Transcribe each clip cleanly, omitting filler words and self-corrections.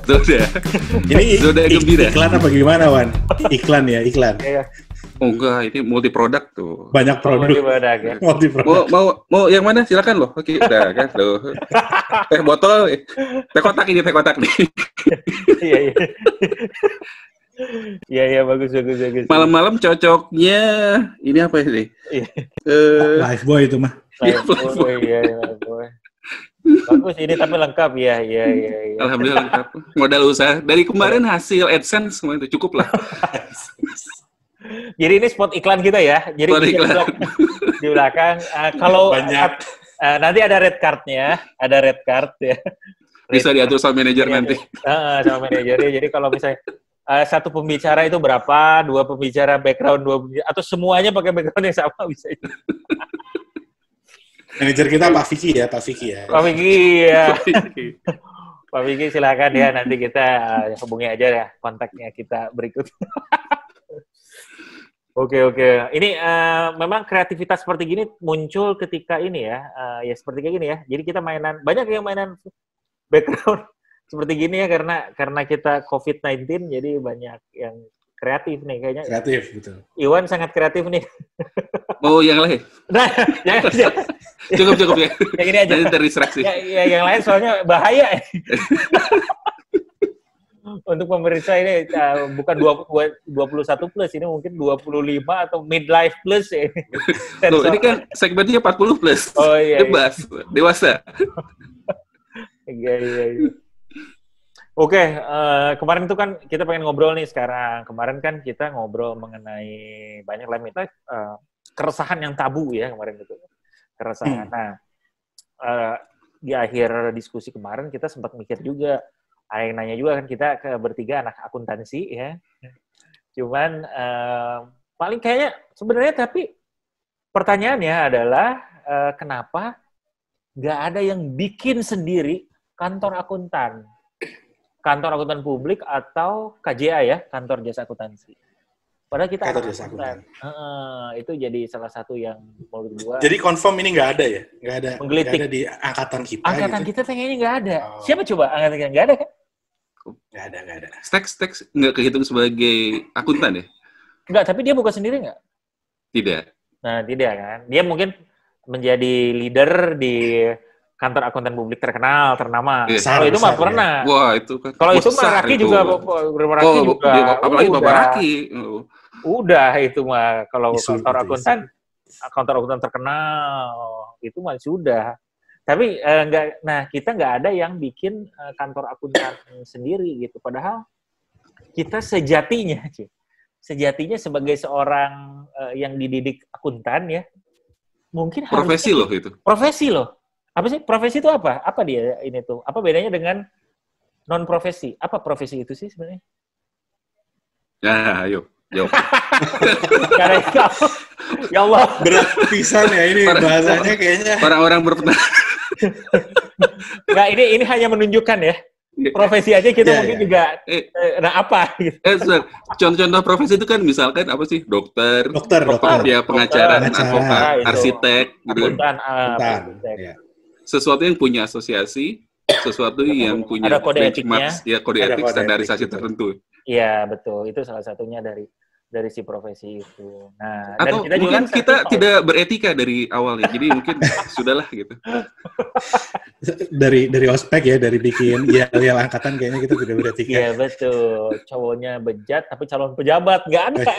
Zoda. Ini Zoda gembira. iklan apa gimana, Wan? Iklan ya, iklan. Iya. Oh enggak, ini multi produk tuh. Banyak produk. Ya. Multi produk. Mau yang mana? Silakan loh. Oke, udah kan loh. Teh botol, teh kotak nih. Iya. Iya, bagus. Malam-malam cocoknya ini apa sih? Lifebuoy itu mah. Lifebuoy. Bagus ini tapi lengkap ya. Alhamdulillah lengkap. Modal usaha dari kemarin hasil AdSense semua itu cukup lah. Jadi ini spot iklan kita ya. Jadi di belakang kalau banyak nanti ada red card-nya, ya. Bisa diatur sama manajer nanti. Sama manajernya. Jadi kalau misalnya satu pembicara itu berapa, dua pembicara background, atau semuanya pakai background yang sama bisa itu. Manajer kita Pak Vicky ya. Pak Vicky ya. Pak Vicky silakan ya, nanti kita hubungi aja ya kontaknya kita berikut. Oke. Ini memang kreativitas seperti gini muncul ketika ini ya, seperti kayak gini ya. Jadi kita banyak yang mainan background seperti gini ya karena kita COVID-19 jadi banyak yang kreatif nih kayaknya. Kreatif, betul. Iwan sangat kreatif nih. Oh, yang lain? Nah, cukup ya. Yang ini aja. Nanti terdistraksi. Ya, yang lain soalnya bahaya. Untuk pemirsa ini bukan 21 plus, ini mungkin 25 atau midlife plus ya. Tuh, ini kan segmennya 40 plus. Oh iya. Dewasa. Iya. Oke, kemarin itu kan kita pengen ngobrol nih sekarang. Kemarin kan kita ngobrol mengenai banyak keresahan yang tabu ya kemarin itu. Keresahan. Nah, di akhir diskusi kemarin kita sempat mikir juga. Ada yang nanya juga kan, kita bertiga anak akuntansi ya. Cuman paling kayaknya sebenarnya tapi pertanyaannya adalah kenapa nggak ada yang bikin sendiri kantor akuntan publik atau KJA ya, kantor jasa akuntansi. Padahal kita kantor jasa akuntan. Itu jadi salah satu yang menurut gua. Jadi confirm ini nggak ada ya? Nggak ada di angkatan kita. Angkatan gitu. kita kayaknya nggak ada. Siapa coba angkatan kita nggak ada kan? Nggak ada. Steks nggak kehitung sebagai akuntan ya? Nggak, tapi dia buka sendiri nggak? Tidak. Nah, tidak kan. Dia mungkin menjadi leader di kantor akuntan publik terkenal, ternama. Kalau itu mah pernah. Wah, itu kan. Kalau itu mah Raki juga. Apalagi Bapak Raki. Udah itu mah. Kalau kantor akuntan terkenal, itu mah sudah. Tapi kita nggak ada yang bikin kantor akuntan sendiri gitu. Padahal kita sejatinya sebagai seorang yang dididik akuntan ya, mungkin profesi loh itu. Profesi loh. Apa sih? Profesi itu apa? Apa dia ini tuh? Apa bedanya dengan non-profesi? Apa profesi itu sih sebenarnya? Ya, ayo. Karena ya Allah. Berat pisan ya ini bahasanya kayaknya. Orang-orang berpendapat. Nggak, ini hanya menunjukkan ya. Profesi aja kita mungkin juga, apa? Gitu. Contoh profesi itu kan misalkan apa sih? Dokter. Ya, pengacara, advokat, arsitek. Akuntan. Sesuatu yang punya asosiasi, sesuatu yang punya ada kode etiknya, ya kode etik standarisasi tertentu. Iya betul, itu salah satunya dari si profesi itu. Nah, atau dan mungkin kita tidak beretika dari awalnya, jadi mungkin sudahlah gitu. Dari ospek ya, dari bikin yel angkatan kayaknya kita tidak beretika. Iya betul, cowoknya bejat tapi calon pejabat nggak ada.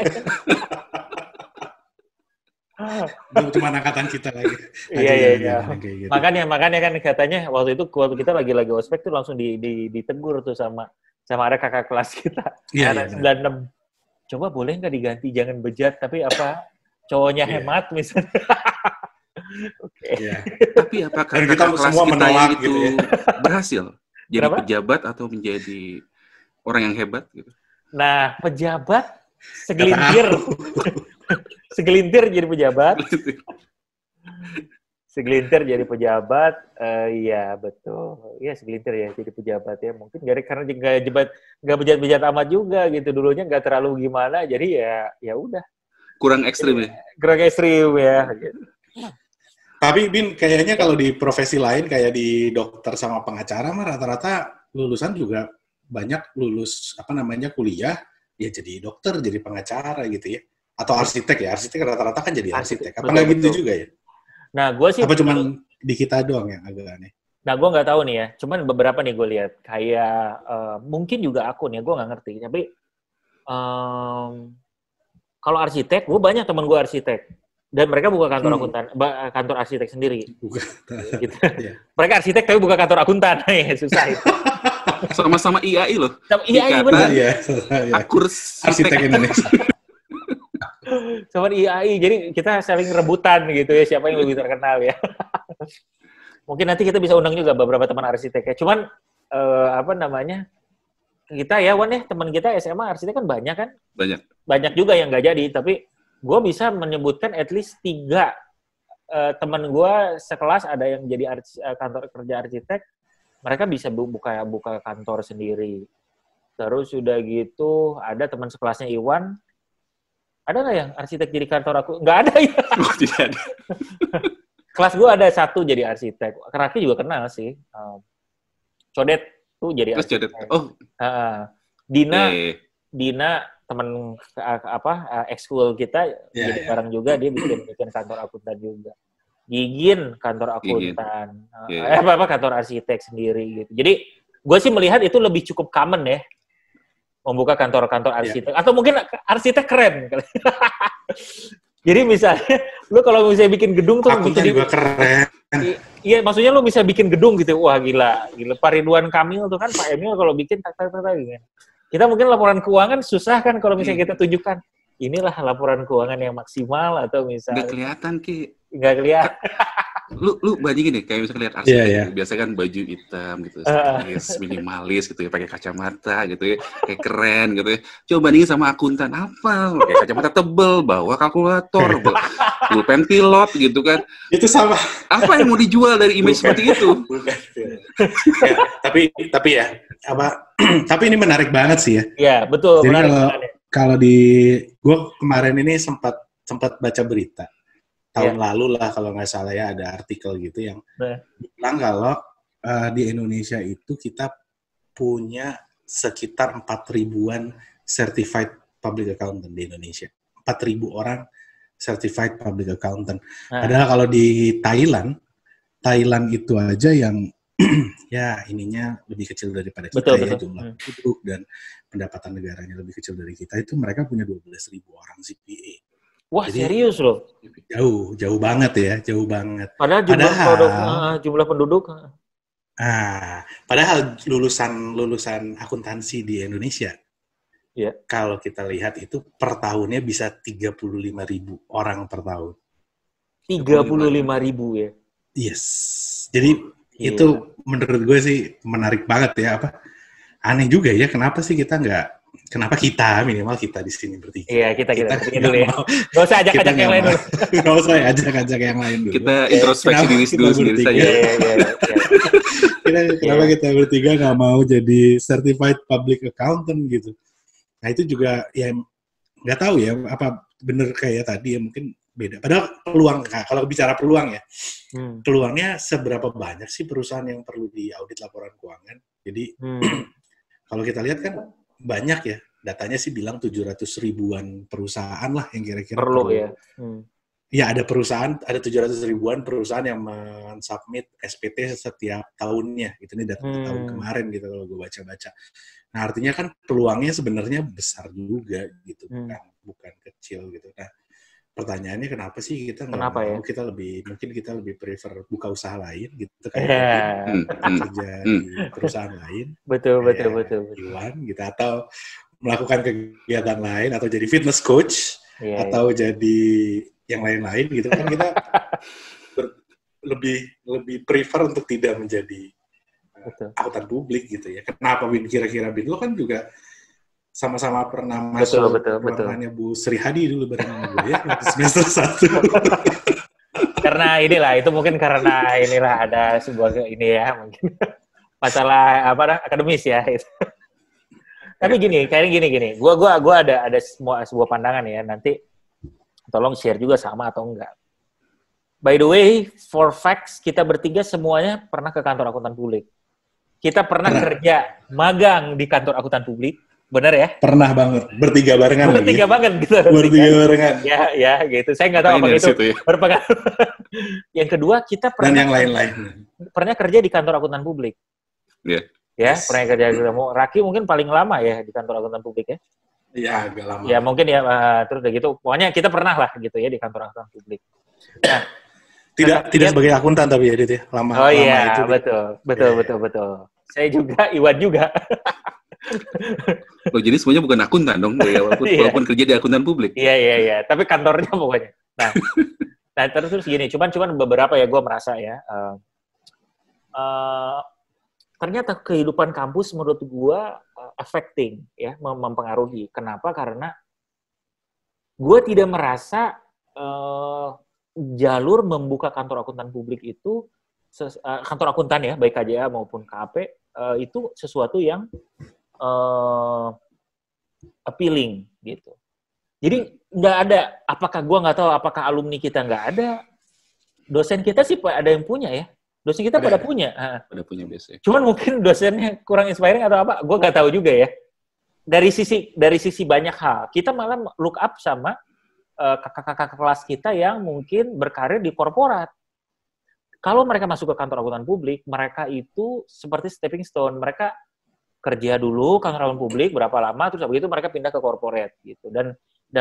Cuma angkatan kita lagi. Iya. Gitu. Makanya kan katanya waktu itu kita lagi ospek tuh langsung ditegur tuh sama ada kakak kelas kita. Anak 96. Coba boleh nggak diganti jangan bejat tapi apa cowoknya hemat misalnya. Oke. Yeah. Tapi apakah kita semua menolak itu gitu ya? Berhasil jadi pejabat atau menjadi orang yang hebat gitu? Nah, pejabat segelintir jadi pejabat. Iya betul. Iya segelintir ya jadi pejabat ya. Mungkin karena nggak bejat-bejat amat juga gitu. Dulunya nggak terlalu gimana. Jadi ya udah. Kurang ekstrim ya. Kurang ekstrim ya. Gitu. Tapi Bin kayaknya kalau di profesi lain kayak di dokter sama pengacara mah rata-rata lulusan juga banyak lulus kuliah ya jadi dokter, jadi pengacara gitu ya. Atau arsitek rata-rata kan jadi arsitek. Apa nggak gitu juga ya? Nah, gue sih... Apa cuman di kita doang yang agak aneh? Nah, gue nggak tahu nih ya. Cuman beberapa nih gue lihat. Kayak mungkin juga akun ya, gue nggak ngerti. Tapi kalau arsitek, gue banyak teman gue arsitek. Dan mereka buka kantor akuntan, kantor arsitek sendiri. Bukan. Gitu. Mereka arsitek tapi buka kantor akuntan. Susah itu. Sama-sama IAI loh. Sama IAI benar. Iya. Akurs Arsitek Indonesia. Sama IAI. Jadi kita saling rebutan gitu ya, siapa yang lebih terkenal ya. Mungkin nanti kita bisa undang juga beberapa teman arsitek ya. Cuman kita ya Wan ya, teman kita SMA arsitek kan banyak kan? Banyak juga yang nggak jadi, tapi gue bisa menyebutkan at least 3 teman gue sekelas ada yang jadi kantor kerja arsitek, mereka bisa buka kantor sendiri. Terus udah gitu ada teman sekelasnya Iwan, ada nggak yang arsitek jadi kantor aku? Nggak ada ya? Oh, tidak ada. Kelas gue ada 1 jadi arsitek, Raki juga kenal sih. Codet tuh jadi arsitek. Oh. Dina teman ekskul kita jadi bareng juga, dia bikin kantor akuntan juga. Gigin kantor akuntan. Kantor arsitek sendiri gitu. Jadi gue sih melihat itu lebih cukup common ya, membuka kantor-kantor arsitek. Atau mungkin arsitek keren kali. Jadi misalnya lu kalau misalnya bikin gedung tuh akuntan juga keren. Iya, maksudnya lu bisa bikin gedung gitu. Wah, gila. Pak Ridwan Kamil tuh kan, Pak Emil kalau bikin gitu. Kita mungkin laporan keuangan susah kan kalau misalnya kita tunjukkan inilah laporan keuangan yang maksimal atau misalnya nggak kelihatan Ki. Nggak kelihatan. Lu bandingin deh kayak misalnya lihat arsitek biasa kan baju hitam gitu, minimalis gitu ya, pakai kacamata gitu ya, kayak keren gitu ya. Coba bandingin sama akuntan apa, pakai kacamata tebel, bawa kalkulator, pulpen pilot gitu kan. Itu sama. Apa yang mau dijual dari image seperti itu? Tapi ya tapi ini menarik banget sih ya. Iya, betul. Jadi kalau gue kemarin ini sempat baca berita tahun lalu lah kalau nggak salah ya, ada artikel gitu yang bilang kalau di Indonesia itu kita punya sekitar 4.000-an certified public accountant di Indonesia. 4.000 orang certified public accountant. Padahal kalau di Thailand itu aja yang ya ininya lebih kecil daripada kita. Betul. Jumlah penduduk dan pendapatan negaranya lebih kecil dari kita, itu mereka punya 12.000 orang CPA. Wah, jadi, serius loh? Jauh banget ya, jauh banget. Padahal jumlah penduduk. Padahal lulusan akuntansi di Indonesia, kalau kita lihat itu per tahunnya bisa 35.000 orang per tahun. 35.000 ya? Yes. Jadi itu menurut gue sih menarik banget ya. Aneh juga ya, kenapa minimal kita di sini bertiga. Iya, kita dulu ya. Gak usah ajak-ajak yang lain dulu. Gak usah ajak-ajak yang lain dulu. Kita introspeksi diri dulu sendiri saja. Kenapa kita bertiga gak mau jadi certified public accountant gitu. Nah itu juga ya gak tahu ya, apa bener kayak tadi ya, mungkin beda. Padahal peluang, kalau bicara peluang ya, peluangnya seberapa banyak sih perusahaan yang perlu diaudit laporan keuangan. Jadi kalau kita lihat kan banyak ya, datanya sih bilang 700 ribuan perusahaan lah yang kira-kira perlu ya. Ya ada 700 ribuan perusahaan yang men-submit SPT setiap tahunnya. Itu nih data tahun kemarin gitu kalau gue baca-baca. Nah artinya kan peluangnya sebenarnya besar juga gitu, bukan kecil gitu. Nah pertanyaannya kenapa sih kita nggak mau, mungkin kita lebih prefer buka usaha lain gitu kayak kerja di perusahaan lain. Betul. Gitu, atau melakukan kegiatan lain, atau jadi fitness coach, atau jadi yang lain-lain gitu kan, kita lebih prefer untuk tidak menjadi akuntan publik gitu ya. Kenapa Bin? Kira-kira Bin, lo kan juga sama-sama pernah masuk ruangannya Bu Sri Hadi dulu bareng sama gue ya, semester 1. Karena itu mungkin karena ada sebuah ini ya, mungkin masalah akademis ya. Tapi gini, gue ada sebuah pandangan ya, nanti tolong share juga sama atau enggak. By the way, for facts, kita bertiga semuanya pernah ke kantor akuntan publik. kita pernah kerja magang di kantor akuntan publik. Benar ya? Pernah banget. Bertiga barengan lagi. Bertiga banget gitu. Bertiga barengan. Ya, gitu. Saya nggak tahu apa itu berpengaruh. Yang kedua, kita pernah... Dan yang lain-lain. Pernah kerja di kantor akuntan publik. Iya. Ya, pernah kerja di Raki mungkin paling lama ya di kantor akuntan publik ya? Iya, agak lama. Ya, mungkin ya, terus udah gitu. Pokoknya kita pernah lah gitu ya di kantor akuntan publik. Nah, tidak sebagai akuntan tapi ya, Dit ya? Oh iya, itu, betul. Saya juga, Iwan juga. Loh, jadi semuanya bukan akuntan dong, walaupun kerja di akuntan publik. Iya. Tapi kantornya pokoknya. Nah terus gini, cuman beberapa ya gue merasa ya, ternyata kehidupan kampus menurut gue affecting ya, mempengaruhi. Kenapa? Karena gue tidak merasa jalur membuka kantor akuntan publik itu, kantor akuntan ya, baik KJA maupun KAP, itu sesuatu yang appealing gitu. Jadi nggak ada, gue nggak tahu apakah alumni kita nggak ada, dosen kita sih ada yang punya ya, dosen kita pada punya. Pada punya biasanya. Cuman mungkin dosennya kurang inspiring atau apa, gue nggak tahu juga ya. Dari sisi banyak hal, kita malah look up sama kakak-kakak kelas kita yang mungkin berkarir di korporat. Kalau mereka masuk ke kantor akuntan publik, mereka itu seperti stepping stone. Mereka kerja dulu kantor akuntan publik berapa lama, terus habis itu mereka pindah ke korporat gitu. Dan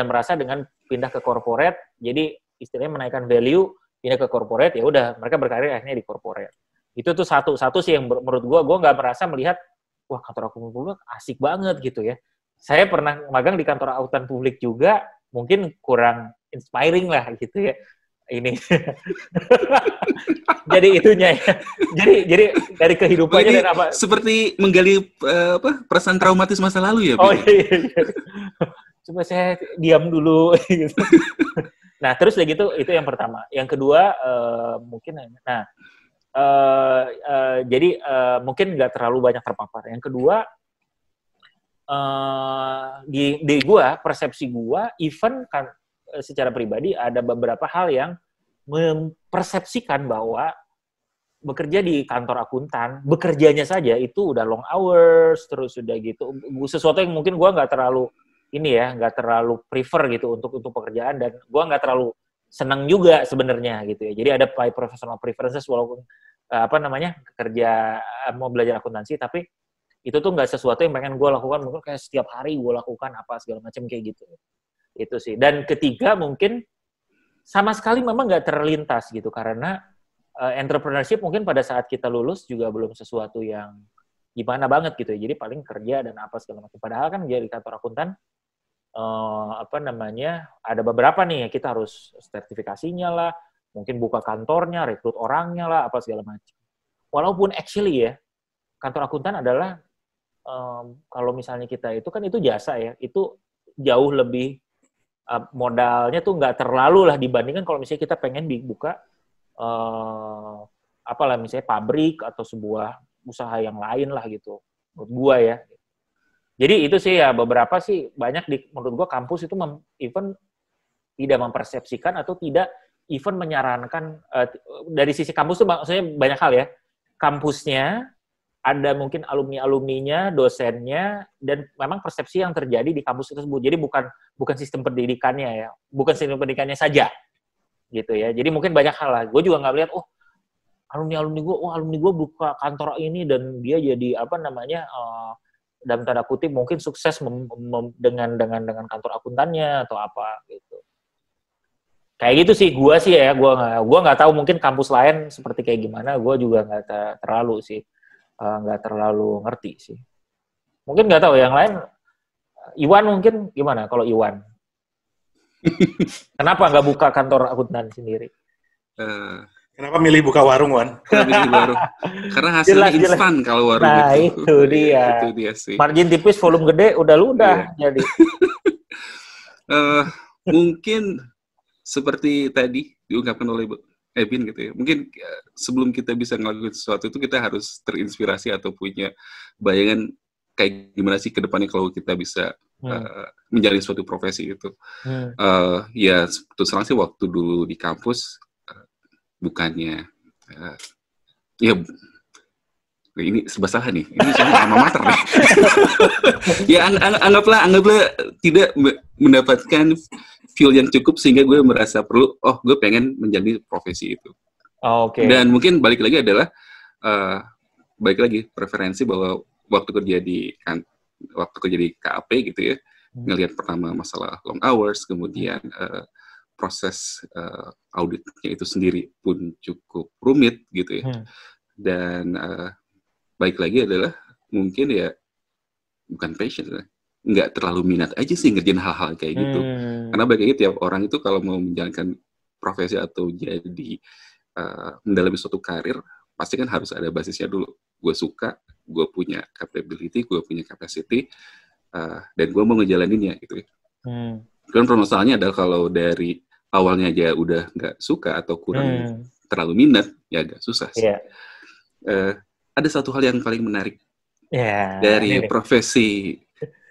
merasa dengan pindah ke korporat, jadi istilahnya menaikkan value, pindah ke korporat, ya udah mereka berkarir akhirnya di korporat. Itu tuh satu sih yang menurut gue nggak merasa melihat, wah kantor akuntan publik asik banget gitu ya. Saya pernah magang di kantor akuntan publik juga, mungkin kurang inspiring lah gitu ya. Ini jadi itunya ya. Jadi dari kehidupannya dan apa seperti menggali perasaan traumatis masa lalu ya. Oh iya. Coba saya diam dulu gitu. Nah, terus kayak gitu itu yang pertama. Yang kedua mungkin jadi mungkin nggak terlalu banyak terpapar. Yang kedua di gua, persepsi gua, even kan secara pribadi ada beberapa hal yang mempersepsikan bahwa bekerja di kantor akuntan, bekerjanya saja itu udah long hours, terus udah gitu, sesuatu yang mungkin gue nggak terlalu nggak terlalu prefer gitu untuk pekerjaan, dan gue nggak terlalu senang juga sebenarnya gitu ya. Jadi ada professional preferences walaupun kerja mau belajar akuntansi, tapi itu tuh nggak sesuatu yang pengen gue lakukan, mungkin kayak setiap hari gue lakukan apa segala macam kayak gitu. Itu sih. Dan ketiga mungkin sama sekali memang nggak terlintas gitu, karena entrepreneurship mungkin pada saat kita lulus juga belum sesuatu yang gimana banget gitu ya. Jadi paling kerja dan apa segala macam. Padahal kan jadi kantor akuntan ada beberapa nih, kita harus sertifikasinya lah, mungkin buka kantornya, rekrut orangnya lah, apa segala macam. Walaupun actually ya, kantor akuntan adalah kalau misalnya kita itu kan itu jasa ya, itu jauh lebih modalnya tuh nggak terlalu lah dibandingkan kalau misalnya kita pengen dibuka misalnya pabrik atau sebuah usaha yang lain lah gitu, menurut gua ya. Jadi itu sih ya, beberapa sih banyak menurut gua kampus itu even tidak mempersepsikan atau tidak even menyarankan dari sisi kampus tuh maksudnya banyak hal ya. Kampusnya ada mungkin alumni-alumninya, dosennya, dan memang persepsi yang terjadi di kampus tersebut. Jadi bukan sistem pendidikannya ya, bukan sistem pendidikannya saja, gitu ya. Jadi mungkin banyak hal lah. Gue juga nggak lihat, alumni gue buka kantor ini dan dia jadi dalam tanda kutip mungkin sukses dengan kantor akuntannya atau apa gitu. Kayak gitu sih, gue sih ya, gue nggak tahu mungkin kampus lain seperti kayak gimana. Gue juga nggak terlalu sih. Nggak terlalu ngerti sih. Mungkin nggak tahu yang lain. Iwan mungkin gimana kalau Iwan? Kenapa nggak buka kantor akuntan sendiri? Kenapa milih buka warung, Wan? Karena hasilnya instan kalau warung nah, itu dia. Itu dia sih. Margin tipis, volume gede, udah jadi. Mungkin seperti tadi diungkapkan oleh Ebin gitu ya. Mungkin sebelum kita bisa ngelakuin sesuatu itu kita harus terinspirasi atau punya bayangan kayak gimana sih ke depannya kalau kita bisa menjalani suatu profesi itu. Ya terus terang sih waktu dulu di kampus bukannya ini serba salah nih. Ini soalnya alma mater nih. Ya anggaplah tidak mendapatkan feel yang cukup sehingga gue merasa perlu, gue pengen menjadi profesi itu. Oke. Dan mungkin balik lagi adalah preferensi bahwa waktu kerja di KAP gitu ya, ngelihat pertama masalah long hours, kemudian proses auditnya itu sendiri pun cukup rumit gitu ya. Dan baik lagi adalah mungkin ya bukan passion, nggak terlalu minat aja sih ngerjain hal-hal kayak gitu. Karena baik lagi tiap orang itu kalau mau menjalankan profesi atau jadi mendalami suatu karir, pasti kan harus ada basisnya dulu. Gue suka, gue punya capability, gue punya capacity, dan gue mau ngejalaninnya gitu ya. Kan permasalahannya adalah kalau dari awalnya aja udah nggak suka atau kurang terlalu minat, ya agak susah sih. Ada satu hal yang paling menarik dari profesi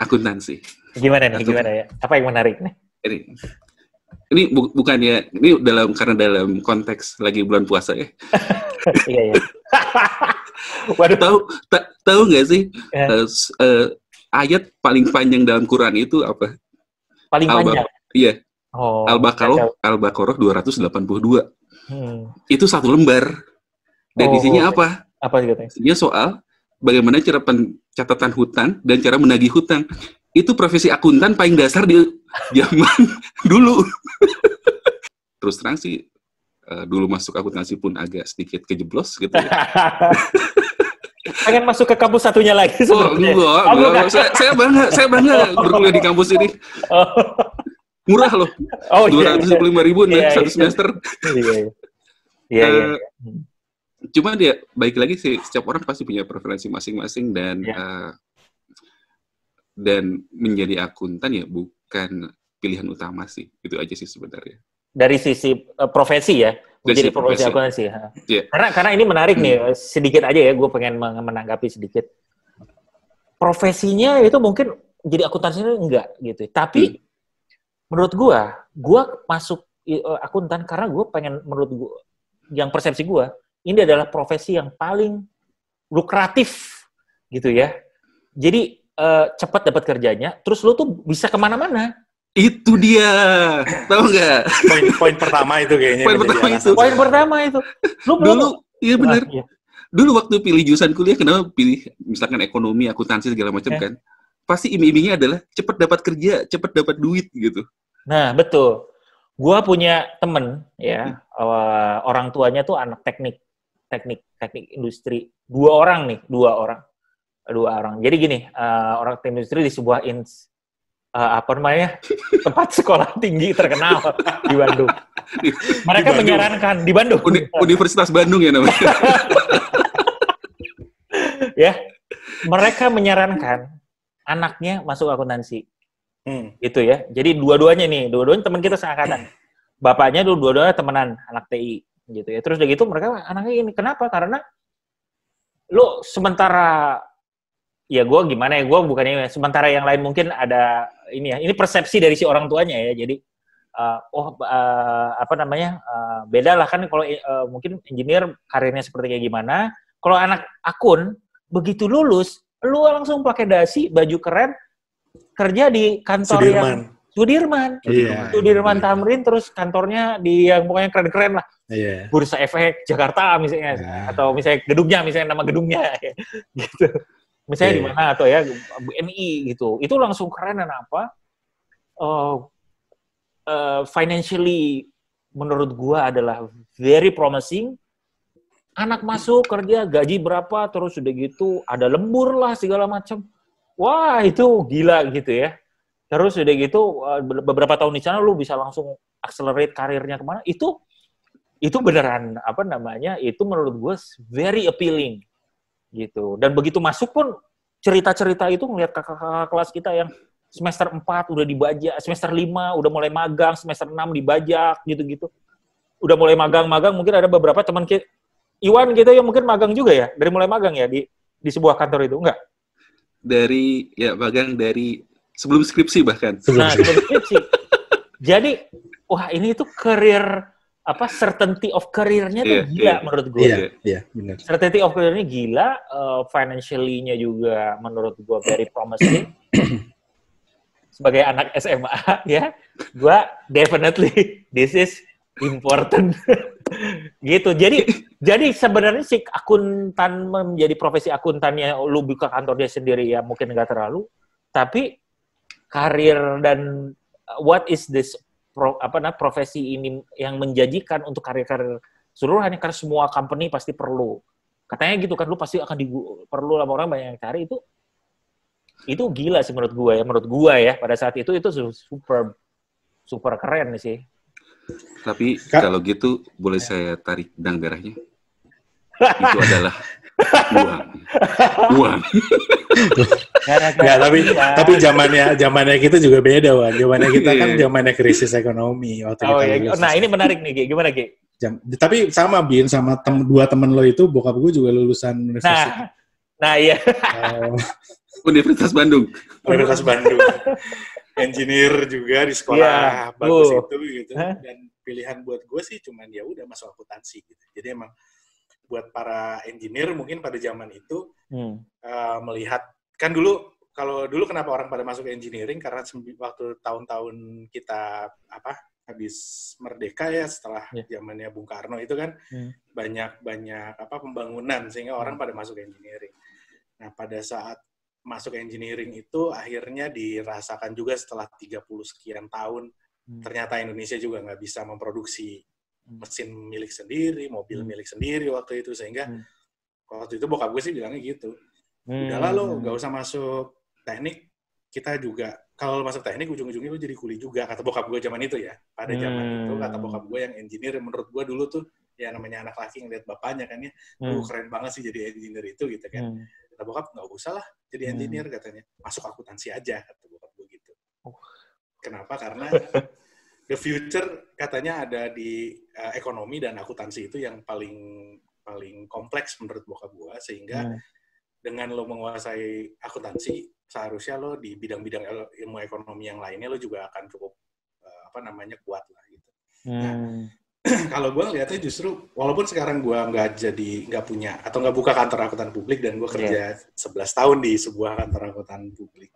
akuntansi. Gimana ya? Apa yang menarik nih? Ini bukannya ini karena dalam konteks lagi bulan puasa ya. Iya. Waduh, tahu nggak sih ayat paling panjang dalam Quran itu apa? Paling panjang. Iya. Al-Baqarah 282. Itu satu lembar. Dan isinya apa? Apa sih katanya? Isinya soal bagaimana cara pencatatan hutang dan cara menagih hutang. Itu profesi akuntan paling dasar di zaman dulu. Terus terang sih, dulu masuk akuntansi pun agak sedikit kejeblos gitu ya. Pengen masuk ke kampus satunya lagi sebenarnya. Enggak. Saya bangga berkuliah di kampus ini. Murah loh. 275.000 satu semester. Iya. Cuma dia baik lagi sih, setiap orang pasti punya preferensi masing-masing dan menjadi akuntan ya bukan pilihan utama sih. Itu aja sih sebenarnya. Dari sisi profesi ya, menjadi profesi akuntansi ya. Yeah. Karena ini menarik nih, sedikit aja ya, gue pengen menanggapi sedikit. Profesinya itu mungkin jadi akuntansi enggak gitu. Tapi menurut gue masuk akuntan karena gue pengen, menurut gue, yang persepsi gue, ini adalah profesi yang paling lukratif gitu ya. Jadi cepat dapat kerjanya, terus lo tuh bisa kemana-mana. Itu dia, tahu nggak? Poin pertama itu kayaknya. Poin pertama itu. Dulu, iya benar. Dulu waktu pilih jurusan kuliah, kenapa pilih misalkan ekonomi, akuntansi segala macam kan? Pasti iming-imingnya adalah cepat dapat kerja, cepat dapat duit gitu. Nah betul. Gua punya temen ya, orang tuanya tuh anak teknik industri. Dua orang. Jadi gini, orang teknik industri di sebuah tempat sekolah tinggi terkenal di Bandung. Mereka menyarankan di Bandung. Universitas Bandung ya namanya. Ya, mereka menyarankan anaknya masuk akuntansi. Gitu ya. Jadi dua-duanya teman kita seangkatan. Bapaknya dua-duanya temenan anak TI gitu ya. Terus udah gitu mereka anaknya ini. Kenapa? Karena lo sementara ya gue gimana ya, gue bukannya sementara yang lain mungkin ada ini persepsi dari si orang tuanya ya. Jadi beda lah kan kalau mungkin engineer karirnya seperti kayak gimana. Kalau anak akun begitu lulus, lu langsung pakai dasi, baju keren, kerja di kantor Sudirman Tamrin, terus kantornya di yang pokoknya keren-keren lah. Bursa Efek Jakarta misalnya, atau misalnya nama gedungnya gitu. Misalnya di mana atau ya BNI gitu. Itu langsung keren dan apa? Financially menurut gua adalah very promising. Anak masuk kerja gaji berapa, terus udah gitu ada lembur lah segala macam. Wah, itu gila gitu ya. Terus udah gitu beberapa tahun di sana lu bisa langsung accelerate karirnya kemana. Itu beneran itu menurut gue very appealing gitu. Dan begitu masuk pun cerita-cerita itu ngeliat kakak-kakak kelas kita yang semester 4 udah dibajak, semester 5 udah mulai magang, semester 6 dibajak gitu-gitu. Udah mulai magang-magang, mungkin ada beberapa teman kita Iwan gitu yang mungkin magang juga ya, dari mulai magang ya di sebuah kantor itu, enggak? Magang dari sebelum skripsi bahkan. Sebelum skripsi. Jadi, wah ini tuh career certainty of career-nya tuh gila menurut gue. Iya, benar. Certainty of career-nya gila, financially-nya juga menurut gue very promising. Sebagai anak SMA ya, gue definitely this is important. Gitu. Jadi sebenarnya si akuntan menjadi profesi akuntannya lu buka kantor dia sendiri ya mungkin nggak terlalu, tapi karir dan what is this profesi ini yang menjanjikan untuk karir-karir seluruhannya, karena semua company pasti perlu. Katanya gitu kan, lu pasti akan perlu lah, orang banyak yang cari itu gila sih menurut gue ya pada saat itu super keren sih. Tapi kalau gitu boleh saya tarik benang merahnya? Itu adalah uang. Nggak, tapi zamannya kita juga beda, Wan. Zamannya kita kan zamannya krisis ekonomi waktu kita. Nah, ini menarik nih, Gi. Gimana, Gi? Tapi sama Bin, sama dua temen lo itu, bokap gue juga lulusan universitas. Nah iya. Universitas Bandung. Engineer juga di sekolah bagus itu gitu. Dan pilihan buat gue sih cuman ya udah masuk akuntansi gitu. Jadi emang buat para engineer mungkin pada zaman itu melihat kan dulu kenapa orang pada masuk engineering, karena waktu tahun-tahun kita habis merdeka ya, setelah zamannya Bung Karno itu kan banyak pembangunan sehingga orang pada masuk engineering. Nah, pada saat masuk engineering itu akhirnya dirasakan juga setelah 30 sekian tahun ternyata Indonesia juga nggak bisa memproduksi mesin milik sendiri, mobil milik sendiri waktu itu, sehingga waktu itu bokap gue sih bilangnya gitu, udahlah lo nggak usah masuk teknik, kita juga kalau masuk teknik ujung-ujungnya lo jadi kuli juga, kata bokap gue zaman itu ya. Pada zaman itu kata bokap gue yang engineer, menurut gue dulu tuh ya namanya anak laki ngeliat bapaknya kan ya, keren banget sih jadi engineer itu gitu kan. Kata bokap, nggak usah lah jadi engineer katanya, masuk akuntansi aja, kata bokap gue gitu. Kenapa? Karena the future katanya ada di ekonomi dan akuntansi itu yang paling kompleks menurut bokap gue, sehingga dengan lo menguasai akuntansi, seharusnya lo di bidang-bidang ilmu ekonomi yang lainnya lo juga akan cukup kuat lah gitu. Nah, kalau gue ngeliatnya justru, walaupun sekarang gue nggak punya atau nggak buka kantor akuntan publik, dan gue kerja 11 tahun di sebuah kantor akuntan publik,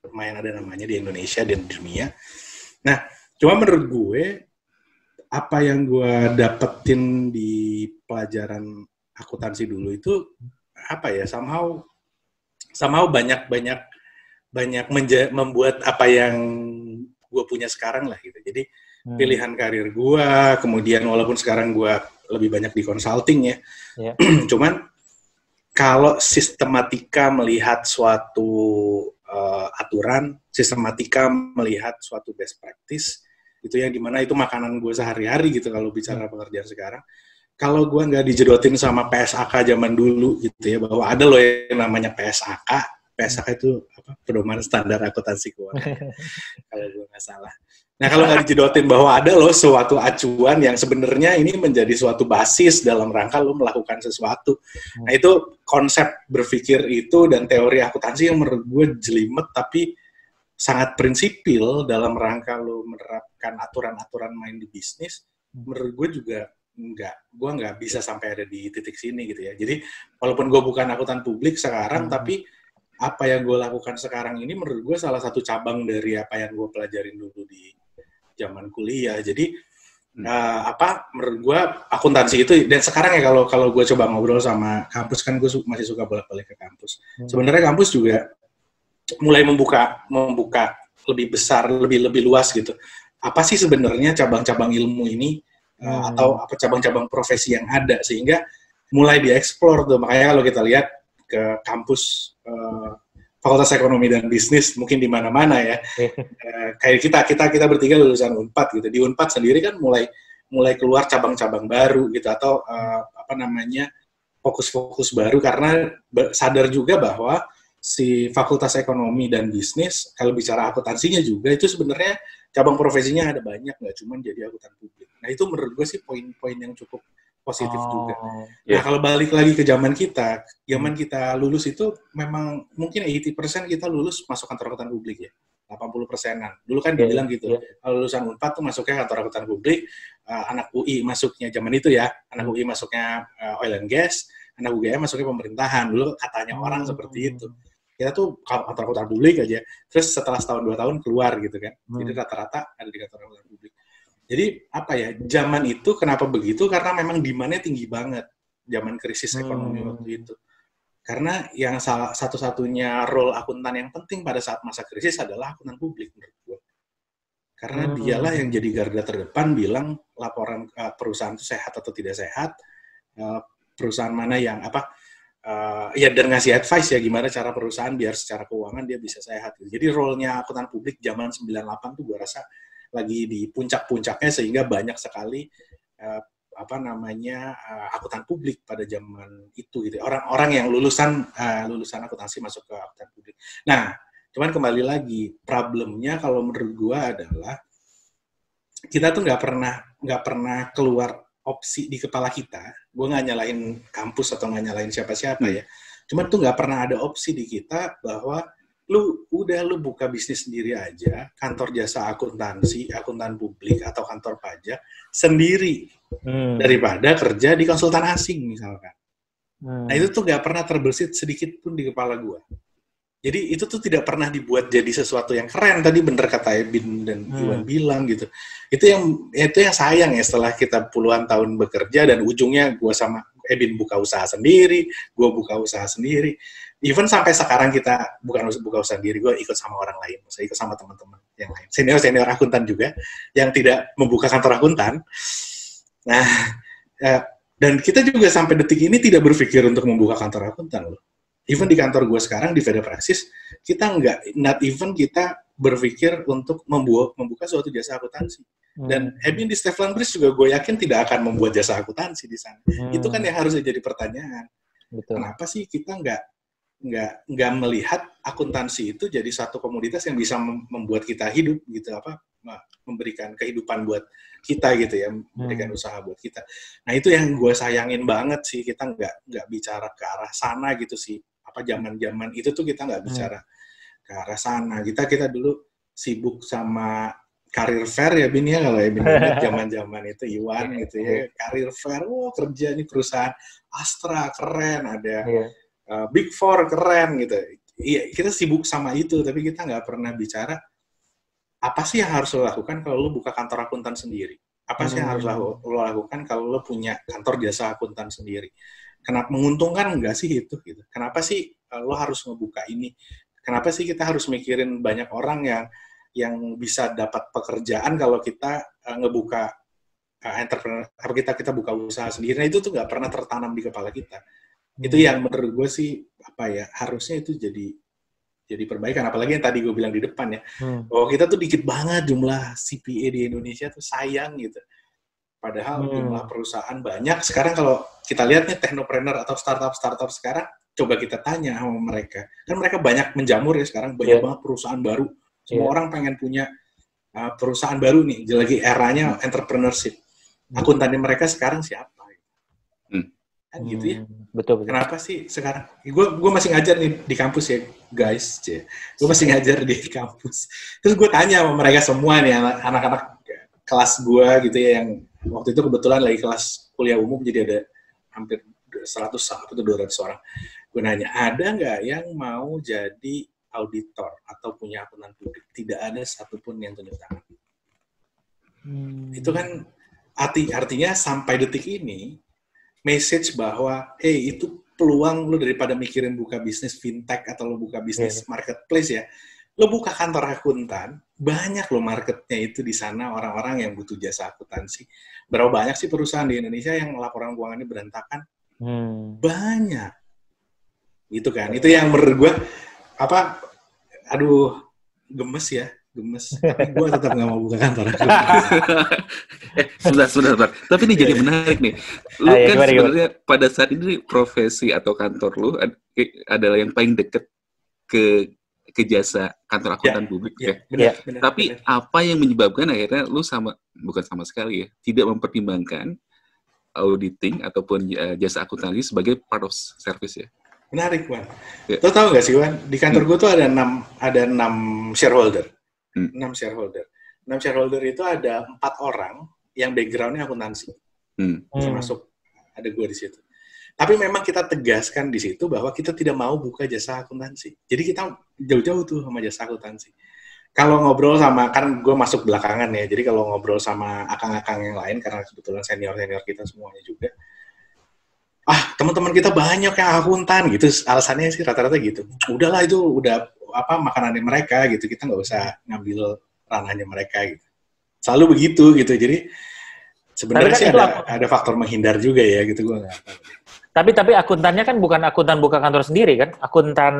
lumayan ada namanya di Indonesia dan di dunia. Nah, cuma menurut gue apa yang gue dapetin di pelajaran akuntansi dulu itu somehow banyak membuat apa yang gue punya sekarang lah gitu. Jadi pilihan karir gue, kemudian walaupun sekarang gue lebih banyak di consulting ya, cuman kalau sistematika melihat suatu aturan, sistematika melihat suatu best practice, itu yang dimana itu makanan gue sehari-hari gitu kalau bicara pekerjaan sekarang. Kalau gue nggak dijedotin sama PSAK zaman dulu gitu ya, bahwa ada loh yang namanya PSAK itu pedoman standar akuntansi keuangan kalau gue nggak salah. Nah, kalau nggak dijedotin bahwa ada loh suatu acuan yang sebenarnya ini menjadi suatu basis dalam rangka lo melakukan sesuatu. Nah, itu konsep berpikir itu dan teori akuntansi yang menurut gue jelimet tapi sangat prinsipil dalam rangka lo menerapkan aturan-aturan main di bisnis. Menurut gue juga gue nggak bisa sampai ada di titik sini gitu ya. Jadi walaupun gue bukan akuntan publik sekarang, tapi apa yang gue lakukan sekarang ini menurut gue salah satu cabang dari apa yang gue pelajarin dulu di zaman kuliah. Jadi menurut gue akuntansi itu, dan sekarang ya kalau gue coba ngobrol sama kampus, kan gue masih suka bolak-balik ke kampus. Sebenarnya kampus juga mulai membuka lebih besar, lebih luas gitu. Apa sih sebenarnya cabang-cabang ilmu ini atau apa cabang-cabang profesi yang ada, sehingga mulai dieksplor tuh. Makanya kalau kita lihat ke kampus Fakultas Ekonomi dan Bisnis mungkin di mana-mana ya. Kayak kita bertiga lulusan Unpad gitu. Di Unpad sendiri kan mulai keluar cabang-cabang baru gitu, atau fokus-fokus baru, karena sadar juga bahwa si Fakultas Ekonomi dan Bisnis kalau bicara akuntansinya juga itu sebenarnya cabang profesinya ada banyak, nggak cuma jadi akuntan publik. Nah, itu menurut gue sih poin-poin yang cukup positif juga. Nah, kalau balik lagi ke zaman kita lulus itu memang mungkin 80% kita lulus masuk kantor akuntan publik ya. 80%-an. Dulu kan dibilang gitu. Kalau lulusan Unpad tuh masuknya kantor akuntan publik, anak UI masuknya zaman itu ya, anak UI masuknya oil and gas, anak UGM masuknya pemerintahan. Dulu katanya orang seperti itu. Kita tuh kantor akuntan publik aja. Terus setelah setahun 2 tahun keluar gitu kan. Jadi rata-rata ada di kantor akuntan publik. Jadi apa ya, zaman itu kenapa begitu? Karena memang demand-nya tinggi banget. Zaman krisis ekonomi waktu itu. Karena yang satu-satunya role akuntan yang penting pada saat masa krisis adalah akuntan publik menurut gue. Karena dialah yang jadi garda terdepan bilang laporan perusahaan itu sehat atau tidak sehat, perusahaan mana yang ya dan ngasih advice ya gimana cara perusahaan biar secara keuangan dia bisa sehat. Jadi role-nya akuntan publik zaman 98 tuh gue rasa lagi di puncak-puncaknya sehingga banyak sekali akuntan publik pada zaman itu gitu. Orang-orang yang lulusan akuntansi masuk ke akuntan publik. Nah, cuman kembali lagi problemnya kalau menurut gua adalah kita tuh nggak pernah keluar opsi di kepala kita. Gua nggak nyalain kampus atau nggak nyalain siapa-siapa ya. Cuman tuh nggak pernah ada opsi di kita bahwa lu buka bisnis sendiri aja, kantor jasa akuntansi, akuntan publik atau kantor pajak sendiri daripada kerja di konsultan asing misalkan. Nah itu tuh gak pernah terbersit sedikit pun di kepala gue. Jadi itu tuh tidak pernah dibuat jadi sesuatu yang keren. Tadi bener kata Ebin dan Iwan bilang gitu. Itu yang sayang ya setelah kita puluhan tahun bekerja dan ujungnya gue sama Ebin buka usaha sendiri, gue buka usaha sendiri. Even sampai sekarang kita bukan buka usaha sendiri, gue ikut sama orang lain, saya ikut sama teman-teman yang lain, senior akuntan juga, yang tidak membuka kantor akuntan. Nah, dan kita juga sampai detik ini tidak berpikir untuk membuka kantor akuntan loh. Even di kantor gue sekarang di Feda Praxis, kita not even kita berpikir untuk membuka suatu jasa akuntansi. Dan Ebin di Stefan Bridge juga gue yakin tidak akan membuat jasa akuntansi di sana. Itu kan yang harusnya jadi pertanyaan. Betul. Kenapa sih kita nggak melihat akuntansi itu jadi satu komoditas yang bisa membuat kita hidup gitu, memberikan kehidupan buat kita gitu ya, memberikan usaha buat kita. Nah itu yang gue sayangin banget sih, kita nggak bicara ke arah sana gitu sih. Zaman itu tuh kita nggak bicara ke arah sana. Kita dulu sibuk sama karir fair ya Bin ya, kalau ya Bin zaman itu Iwan gitu ya, karir fair, kerja nih perusahaan Astra keren, ada Big Four keren gitu. Iya, kita sibuk sama itu, tapi kita nggak pernah bicara apa sih yang harus lo lakukan kalau lo buka kantor akuntan sendiri. Apa sih yang harus lo lakukan kalau lo punya kantor jasa akuntan sendiri. Kenapa menguntungkan nggak sih itu? Gitu. Kenapa sih lo harus ngebuka ini? Kenapa sih kita harus mikirin banyak orang yang bisa dapat pekerjaan kalau kita ngebuka entrepreneur, kita buka usaha sendiri? Nah itu tuh nggak pernah tertanam di kepala kita. Itu yang menurut gue sih harusnya itu jadi perbaikan, apalagi yang tadi gue bilang di depan ya, bahwa kita tuh dikit banget jumlah CPA di Indonesia tuh, sayang gitu. Padahal jumlah perusahaan banyak. Sekarang kalau kita lihat nih technopreneur atau startup sekarang, coba kita tanya sama mereka, kan mereka banyak menjamur ya sekarang, banyak banget perusahaan baru. Semua orang pengen punya perusahaan baru nih, lagi eranya entrepreneurship. Akuntannya mereka sekarang siapa? Kan gitu ya. Betul. Kenapa sih sekarang? Gue masih ngajar nih di kampus ya, guys. Gue masih ngajar di kampus. Terus gue tanya sama mereka semua nih, anak-anak kelas gue gitu ya, yang waktu itu kebetulan lagi kelas kuliah umum, jadi ada hampir 100 atau 200 orang. Gue nanya, ada nggak yang mau jadi auditor atau punya akuntan publik? Tidak ada satupun yang tunjuk tangan. Itu kan artinya sampai detik ini, message bahwa, itu peluang lu daripada mikirin buka bisnis fintech atau lu buka bisnis marketplace ya, lu buka kantor akuntan, banyak lo marketnya itu di sana, orang-orang yang butuh jasa akuntansi. Berapa banyak sih perusahaan di Indonesia yang laporan keuangannya berantakan? Banyak. Gitu kan. Itu yang menurut gue, gemes ya. Tapi gue tetap nggak mau buka kantor. Sebentar. Tapi ini jadi menarik nih. Lu kan sebenarnya pada saat ini profesi atau kantor lu adalah yang paling dekat ke jasa kantor akuntan publik ya. Benar. Tapi apa yang menyebabkan akhirnya lu bukan sama sekali ya, tidak mempertimbangkan auditing ataupun jasa akuntansi sebagai part of service ya? Menarik, Wan. Lo tau nggak sih, Wan? Di kantor gue tuh ada 6 shareholder. 6 shareholder. 6 shareholder itu ada 4 orang yang background-nya akuntansi. Termasuk ada gue di situ. Tapi memang kita tegaskan di situ bahwa kita tidak mau buka jasa akuntansi. Jadi kita jauh-jauh tuh sama jasa akuntansi. Kalau ngobrol sama, kan gue masuk belakangan ya, jadi kalau ngobrol sama akang-akang yang lain, karena kebetulan senior-senior kita semuanya juga, teman-teman kita banyak yang akuntan gitu, alasannya sih rata-rata gitu. Udahlah itu udah makanannya mereka gitu, kita nggak usah ngambil ranahnya mereka gitu. Selalu begitu gitu, jadi sebenarnya sih ada faktor menghindar juga ya gitu, gue nggak tahu. Tapi akuntannya kan bukan akuntan buka kantor sendiri kan, akuntan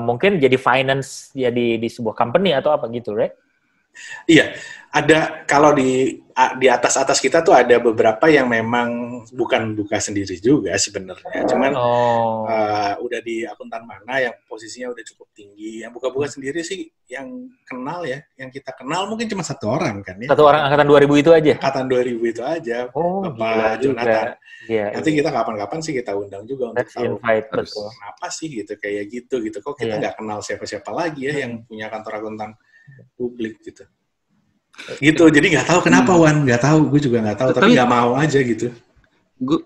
mungkin jadi finance ya di sebuah company atau apa gitu, right? Iya, ada kalau di atas kita tuh ada beberapa yang memang bukan buka sendiri juga sebenarnya, cuman udah di akuntan mana yang posisinya udah cukup tinggi. Yang buka-buka sendiri sih yang kenal ya, yang kita kenal mungkin cuma 1 orang kan ya. 1 orang angkatan 2000 itu aja? Angkatan 2000 itu aja, Bapak Jonathan. Yeah, nanti kita kapan-kapan sih kita undang juga untuk tahu kenapa sih gitu, kayak gitu. Kok kita nggak kenal siapa-siapa lagi ya yang punya kantor akuntan publik gitu. Jadi nggak tahu kenapa Wan, nggak tahu, gue juga nggak tahu, tapi nggak mau aja gitu. Gue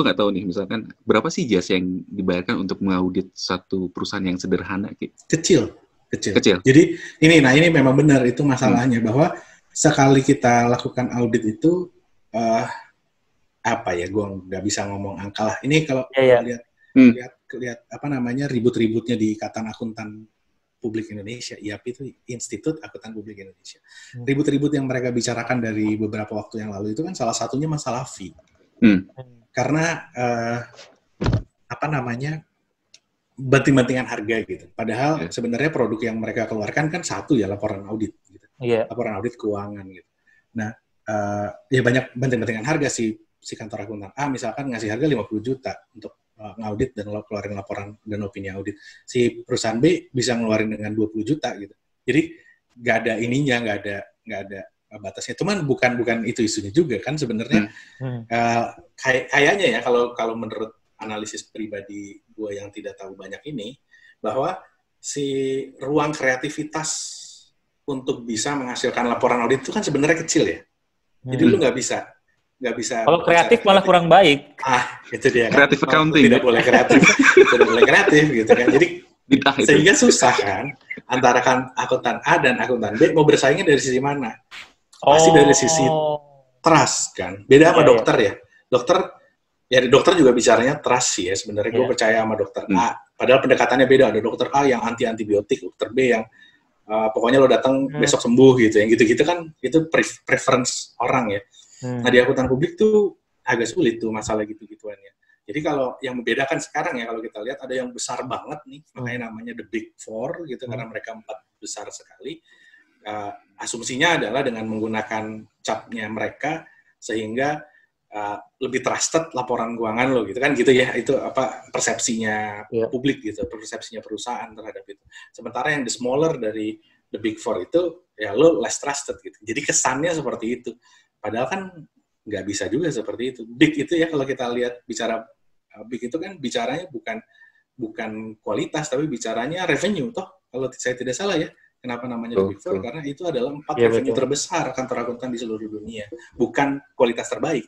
nggak tahu nih, misalkan berapa sih jasa yang dibayarkan untuk mengaudit satu perusahaan yang sederhana? Kecil. Jadi ini memang benar itu masalahnya, bahwa sekali kita lakukan audit itu gue nggak bisa ngomong angka lah. Ini kalau lihat ribut-ributnya di Ikatan Akuntan Publik Indonesia, IAP itu Institut Akuntan Publik Indonesia. Ribut-ribut yang mereka bicarakan dari beberapa waktu yang lalu itu kan salah satunya masalah fee. Karena banting-bantingan harga gitu. Padahal sebenarnya produk yang mereka keluarkan kan satu ya, laporan audit gitu. Laporan audit keuangan gitu. Nah, ya banyak banting-bantingan harga si kantor akuntan A misalkan ngasih harga 50 juta untuk ngaudit dan keluarin laporan dan opini audit. Si perusahaan B bisa ngeluarin dengan 20 juta gitu. Jadi nggak ada ininya, nggak ada batasnya. Cuman bukan itu isunya juga kan sebenarnya. Kayaknya ya kalau menurut analisis pribadi gue yang tidak tahu banyak ini, bahwa si ruang kreativitas untuk bisa menghasilkan laporan audit itu kan sebenarnya kecil ya. Jadi lu nggak bisa. Kalau kreatif malah kurang baik. Itu dia. Kreatif accounting. Tidak boleh kreatif gitu kan. Jadi sehingga susah kan antara kan akuntan A dan akuntan B mau bersaingnya dari sisi mana? Pasti dari sisi trust kan. Beda sama dokter ya. Dokter juga bicaranya trust sih ya. Sebenarnya gue percaya sama dokter A. Padahal pendekatannya beda. Ada dokter A yang anti antibiotik, dokter B yang pokoknya lo datang besok sembuh gitu. Yang gitu-gitu kan itu preference orang ya. Nah di akuntan publik tuh agak sulit tuh masalah gitu-gituannya. Jadi kalau yang membedakan sekarang ya, kalau kita lihat ada yang besar banget nih, makanya namanya the big four gitu, karena mereka 4 besar sekali. Asumsinya adalah dengan menggunakan capnya mereka sehingga lebih trusted laporan keuangan lo gitu kan gitu ya, itu persepsinya publik gitu, persepsinya perusahaan terhadap itu. Sementara yang the smaller dari the big four itu ya lo less trusted gitu. Jadi kesannya seperti itu. Padahal kan nggak bisa juga seperti itu. Big itu ya kalau kita lihat bicara big itu kan bicaranya bukan kualitas tapi bicaranya revenue toh kalau saya tidak salah ya. Kenapa namanya the big four? Karena itu adalah 4 revenue terbesar kantor akuntan di seluruh dunia, bukan kualitas terbaik.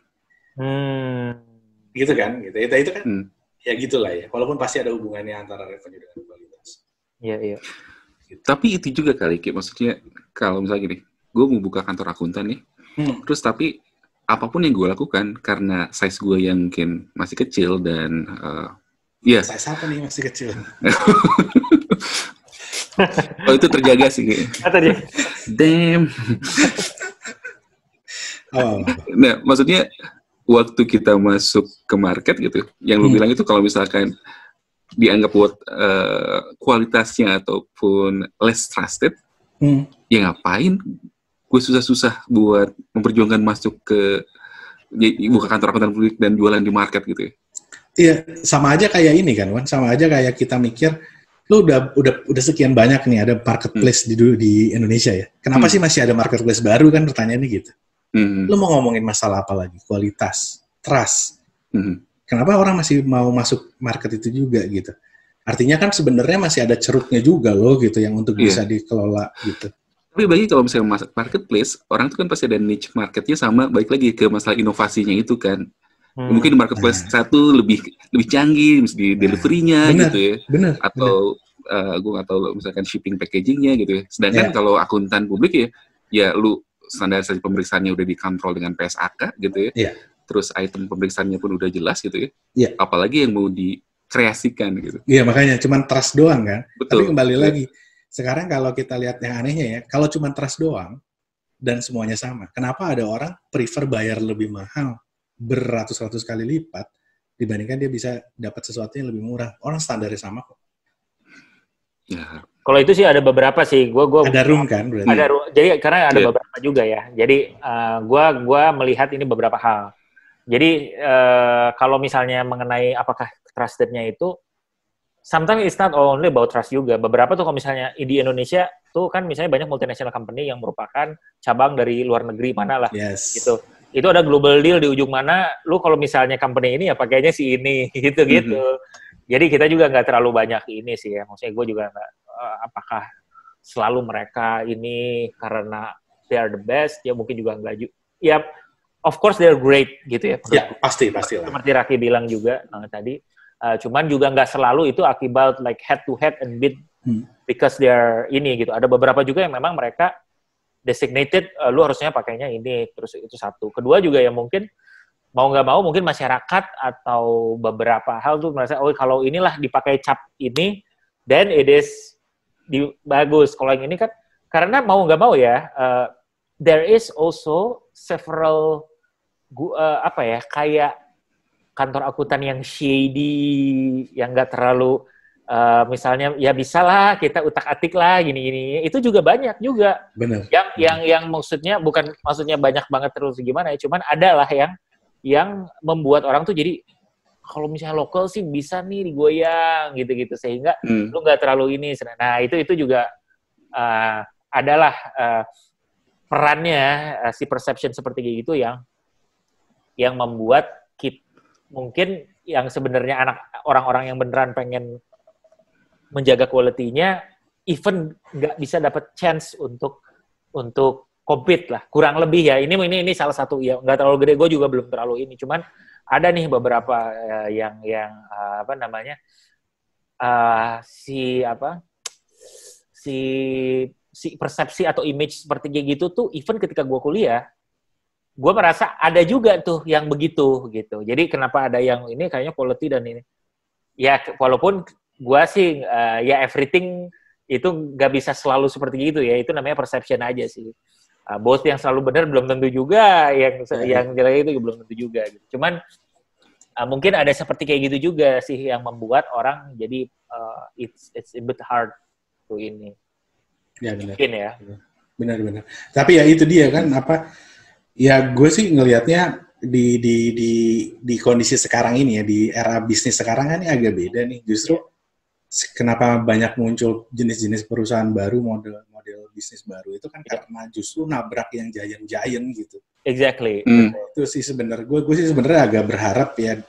Gitu kan? Gitu. Itu kan ya gitulah ya. Walaupun pasti ada hubungannya antara revenue dengan kualitas. Iya. Gitu. Tapi itu juga kali, maksudnya kalau misalnya gini, gue mau buka kantor akuntan nih. Terus tapi apapun yang gue lakukan karena size gue yang mungkin masih kecil dan size apa nih masih kecil? Itu terjaga sih. Damn. Nah, maksudnya waktu kita masuk ke market gitu, yang lu bilang itu kalau misalkan dianggap buat kualitasnya ataupun less trusted, ya ngapain? Gue susah-susah buat memperjuangkan masuk ke buka kantor akuntan publik dan jualan di market gitu ya. Iya, sama aja kayak ini kan, Wan. Sama aja kayak kita mikir, lu udah sekian banyak nih ada marketplace di Indonesia ya. Kenapa sih masih ada marketplace baru kan pertanyaannya gitu. Lu mau ngomongin masalah apa lagi? Kualitas, trust. Kenapa orang masih mau masuk market itu juga gitu? Artinya kan sebenarnya masih ada ceruknya juga loh gitu yang untuk bisa dikelola gitu. Tapi bagi kalau misalnya marketplace, orang itu kan pasti ada niche marketnya sama, balik lagi ke masalah inovasinya itu kan. Mungkin marketplace satu lebih canggih, di delivery-nya gitu ya. Bener, atau gue nggak tahu misalkan shipping packaging-nya gitu ya. Sedangkan kalau akuntan publik ya lu standarisasi pemeriksaannya udah dikontrol dengan PSAK gitu ya. Terus item pemeriksaannya pun udah jelas gitu ya. Apalagi yang mau dikreasikan gitu. Iya, makanya cuman trust doang kan. Betul. Tapi kembali lagi, sekarang kalau kita lihat yang anehnya ya, kalau cuman trust doang dan semuanya sama, kenapa ada orang prefer bayar lebih mahal beratus-ratus kali lipat dibandingkan dia bisa dapat sesuatu yang lebih murah? Orang standarnya sama kok. Ya. Kalau itu sih ada beberapa sih. Gua ada room kan berarti. Ada room. Jadi karena ada beberapa juga ya. Jadi gua melihat ini beberapa hal. Jadi kalau misalnya mengenai apakah trustednya itu, sometimes it's not only about trust juga. Beberapa tuh kalau misalnya di Indonesia tuh kan misalnya banyak multinational company yang merupakan cabang dari luar negeri mana lah, gitu. Itu ada global deal di ujung mana. Lu kalau misalnya company ini ya pakainya si ini, gitu. Jadi kita juga nggak terlalu banyak ini sih ya. Maksudnya gue juga nggak, apakah selalu mereka ini karena they are the best, ya mungkin juga nggak. Ya, of course they're great gitu ya. Ya, pasti lah. Seperti Raki bilang juga tadi. Cuman juga nggak selalu itu akibat like head to head and bid because they're ini gitu. Ada beberapa juga yang memang mereka designated, lu harusnya pakainya ini, terus itu satu. Kedua juga ya mungkin mau nggak mau mungkin masyarakat atau beberapa hal tuh merasa, oh kalau inilah dipakai cap ini, then it is bagus. Kalau yang ini kan, karena mau nggak mau ya, there is also several, kayak kantor akuntan yang shady, yang nggak terlalu, misalnya ya bisalah kita utak-atik lah gini-gini, itu juga banyak juga. Benar. Yang maksudnya bukan maksudnya banyak banget terus gimana ya, cuman ada lah yang membuat orang tuh jadi kalau misalnya lokal sih bisa nih digoyang gitu-gitu sehingga lu nggak terlalu ini. Nah itu juga adalah perannya si perception seperti gitu yang membuat mungkin yang sebenarnya orang-orang yang beneran pengen menjaga quality-nya even nggak bisa dapat chance untuk compete lah, kurang lebih ya. Ini salah satu ya, nggak terlalu gede, gue juga belum terlalu ini. Cuman ada nih beberapa yang si persepsi atau image seperti kayak gitu tuh, even ketika gue kuliah, gue merasa ada juga tuh yang begitu gitu. Jadi kenapa ada yang ini kayaknya quality dan ini. Ya walaupun gue sih ya everything itu nggak bisa selalu seperti gitu ya. Itu namanya perception aja sih. Both yang selalu benar belum tentu juga, yang jelek itu belum tentu juga. Gitu. Cuman mungkin ada seperti kayak gitu juga sih yang membuat orang jadi it's a bit hard to ini. Ya benar. Mungkin ya. Benar. Tapi ya itu dia kan apa? Ya gue sih ngelihatnya di kondisi sekarang ini ya, di era bisnis sekarang kan ini agak beda nih. Justru kenapa banyak muncul jenis-jenis perusahaan baru, model bisnis baru itu kan karena justru nabrak yang giant gitu. Exactly. Itu sih sebenarnya gue sih sebenarnya agak berharap ya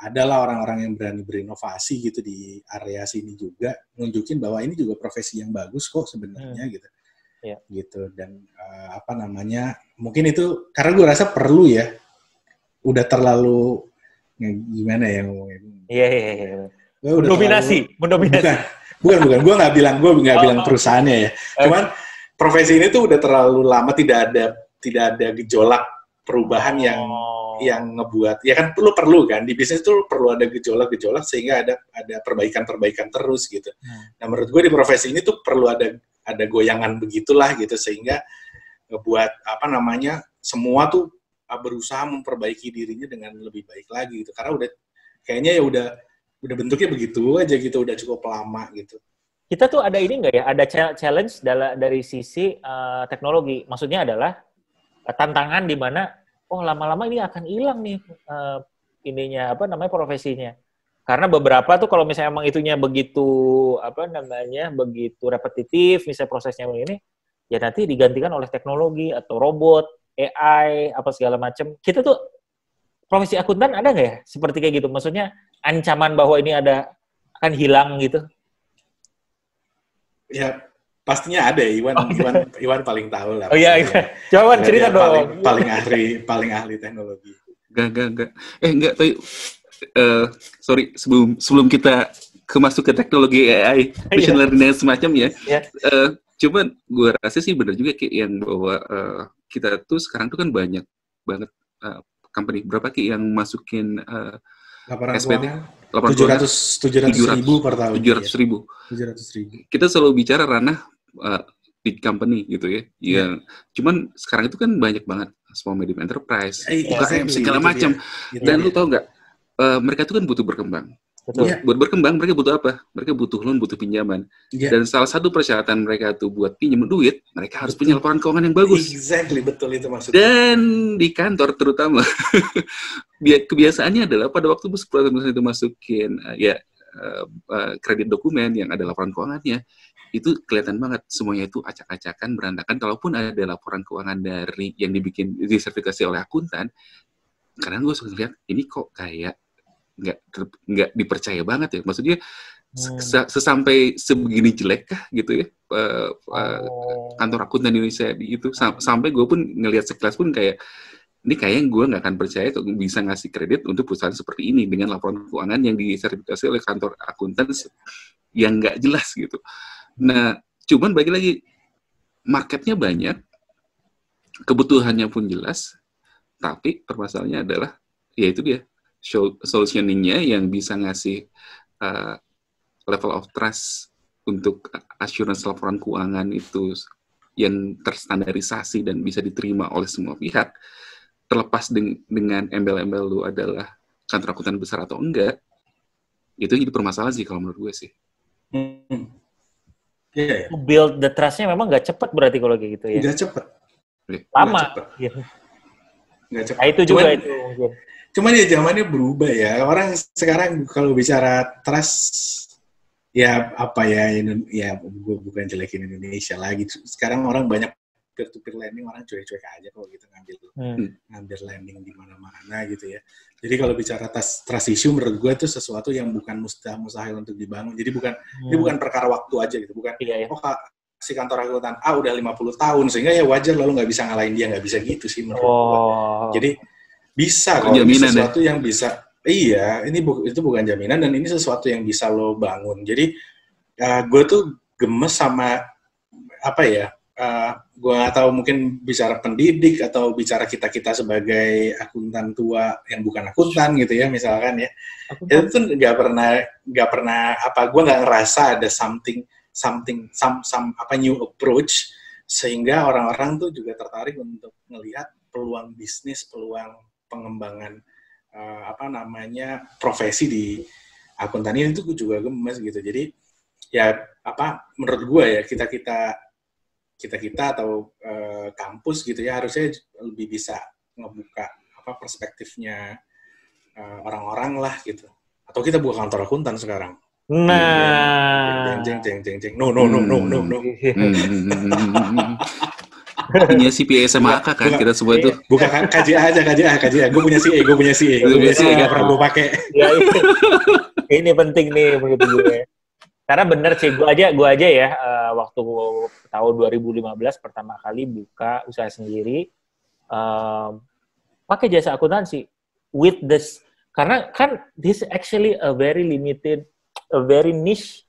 adalah orang-orang yang berani berinovasi gitu di area sini juga, nunjukin bahwa ini juga profesi yang bagus kok sebenarnya gitu. Gitu dan mungkin itu karena gue rasa perlu ya, udah terlalu gimana ya ngomongnya. Iya. Mendominasi. Bukan. Gue nggak bilang perusahaannya ya. Cuman profesi ini tuh udah terlalu lama tidak ada gejolak perubahan yang ngebuat ya kan perlu kan di bisnis tuh perlu ada gejolak sehingga ada perbaikan terus gitu. Nah menurut gue di profesi ini tuh perlu ada goyangan begitulah gitu sehingga ngebuat semua tuh berusaha memperbaiki dirinya dengan lebih baik lagi gitu karena kayaknya ya udah bentuknya begitu aja gitu, udah cukup lama gitu. Kita tuh ada ini nggak ya, ada challenge dari sisi teknologi. Maksudnya adalah tantangan di mana, lama-lama ini akan hilang nih profesinya. Karena beberapa tuh kalau misalnya emang itunya begitu, begitu repetitif, misalnya prosesnya begini, ya nanti digantikan oleh teknologi atau robot, AI, apa segala macam. Kita tuh profesi akuntan ada nggak ya seperti kayak gitu? Maksudnya ancaman bahwa ini akan hilang gitu? Ya pastinya ada ya, Iwan paling tahu lah. Oh iya. Coba cerita dong. Paling ahli teknologi. Enggak. Tapi sorry, sebelum kita masuk ke teknologi AI, machine learning dan semacamnya, cuman gue rasa sih benar juga kayak yang bahwa kita tuh sekarang tuh kan banyak banget company, berapa Ki yang masukin laporan SPT? Keuangan 700.000 per tahun. 700.000. Kita selalu bicara ranah big company gitu ya. Yang cuman sekarang itu kan banyak banget small medium enterprise, UKM segala macam. Dan lu tau nggak? Mereka itu kan butuh berkembang. Buat berkembang mereka butuh apa? Mereka butuh loan, butuh pinjaman. Dan salah satu persyaratan mereka tuh buat pinjam duit, mereka harus punya laporan keuangan yang bagus. Exactly, betul itu maksudnya. Dan di kantor terutama kebiasaannya adalah pada waktu perusahaan itu masukin kredit dokumen yang ada laporan keuangannya, itu kelihatan banget semuanya itu acak-acakan, berantakan. Kalaupun ada laporan keuangan dari yang disertifikasi oleh akuntan, kadang gue suka lihat ini kok kayak nggak dipercaya banget ya. Maksudnya sesampai sebegini jelek kah gitu ya kantor akuntan Indonesia itu, sampai gue pun ngelihat sekilas pun kayak ini kayaknya gue nggak akan percaya tuh bisa ngasih kredit untuk perusahaan seperti ini dengan laporan keuangan yang disertifikasi oleh kantor akuntan yang nggak jelas gitu. Nah, cuman bagi lagi marketnya banyak, kebutuhannya pun jelas, tapi permasalahannya adalah ya itu dia solutioning-nya yang bisa ngasih level of trust untuk assurance laporan keuangan itu yang terstandarisasi dan bisa diterima oleh semua pihak, terlepas dengan embel-embel lu adalah kantor akuntan besar atau enggak, itu jadi permasalahan sih kalau menurut gue sih. To build the trust-nya memang nggak cepat berarti kalau kayak gitu ya? Nggak cepat. Lama. Nggak cepat. Nah, itu juga itu mungkin. Cuman ya zamannya berubah ya. Orang sekarang kalau bicara trust, ya apa ya gue bukan jelekin Indonesia lagi. Sekarang orang banyak peer-to-peer lending, orang cuek-cuek aja kalau gitu ngambil lending di mana-mana gitu ya. Jadi kalau bicara trust issue, menurut gue itu sesuatu yang bukan mustahil untuk dibangun. Jadi ini bukan perkara waktu aja gitu. Bukan, si kantor akuntan A udah 50 tahun, sehingga ya wajar lalu nggak bisa ngalahin dia, nggak bisa gitu sih menurut gue. Jadi bisa kalau ini sesuatu yang bisa, itu bukan jaminan dan ini sesuatu yang bisa lo bangun. Jadi gue tuh gemes sama gue nggak tahu, mungkin bicara pendidik atau bicara kita sebagai akuntan tua yang bukan akuntan gitu ya misalkan ya, itu tuh nggak pernah gue nggak ngerasa ada something new approach sehingga orang-orang tuh juga tertarik untuk melihat peluang bisnis, peluang pengembangan profesi di akuntan ini. Itu gue juga gemes gitu. Jadi ya menurut gue ya kita atau kampus gitu ya harusnya lebih bisa ngebuka perspektifnya orang-orang lah gitu. Atau kita buka kantor akuntan sekarang. Nah, jeng. No. Punya CPA SMA kan kita semua itu. Bukan KJA. Gue punya CA. Gak pernah gue pakai. Ya, ini penting nih menurut gue. Karena bener sih, gue aja ya, waktu tahun 2015 pertama kali buka usaha sendiri, pakai jasa akuntansi with this, karena kan this actually a very limited, a very niche,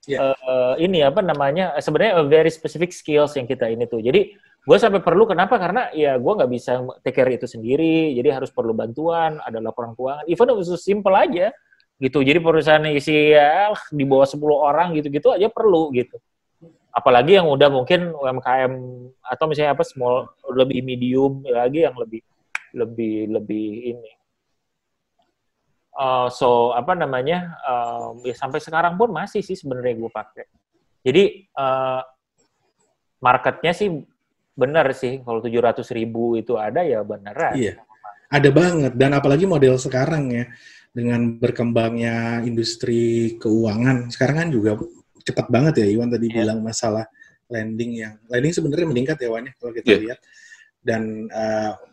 sebenarnya a very specific skills yang kita ini tuh. Jadi gue sampai perlu, kenapa? Karena ya gue nggak bisa take care itu sendiri, jadi harus perlu bantuan, ada laporan keuangan, even itu simple aja. Gitu. Jadi perusahaan isi di bawah 10 orang gitu-gitu aja perlu gitu. Apalagi yang udah mungkin UMKM atau misalnya small, lebih medium lagi yang lebih ini. Ya sampai sekarang pun masih sih sebenarnya gue pakai. Jadi marketnya sih benar sih, kalau 700.000 itu ada ya beneran. Iya, ada banget. Dan apalagi model sekarang ya, dengan berkembangnya industri keuangan sekarang kan juga cepat banget ya. Iwan tadi bilang masalah lending sebenarnya meningkat ya Wan, kalau kita lihat, dan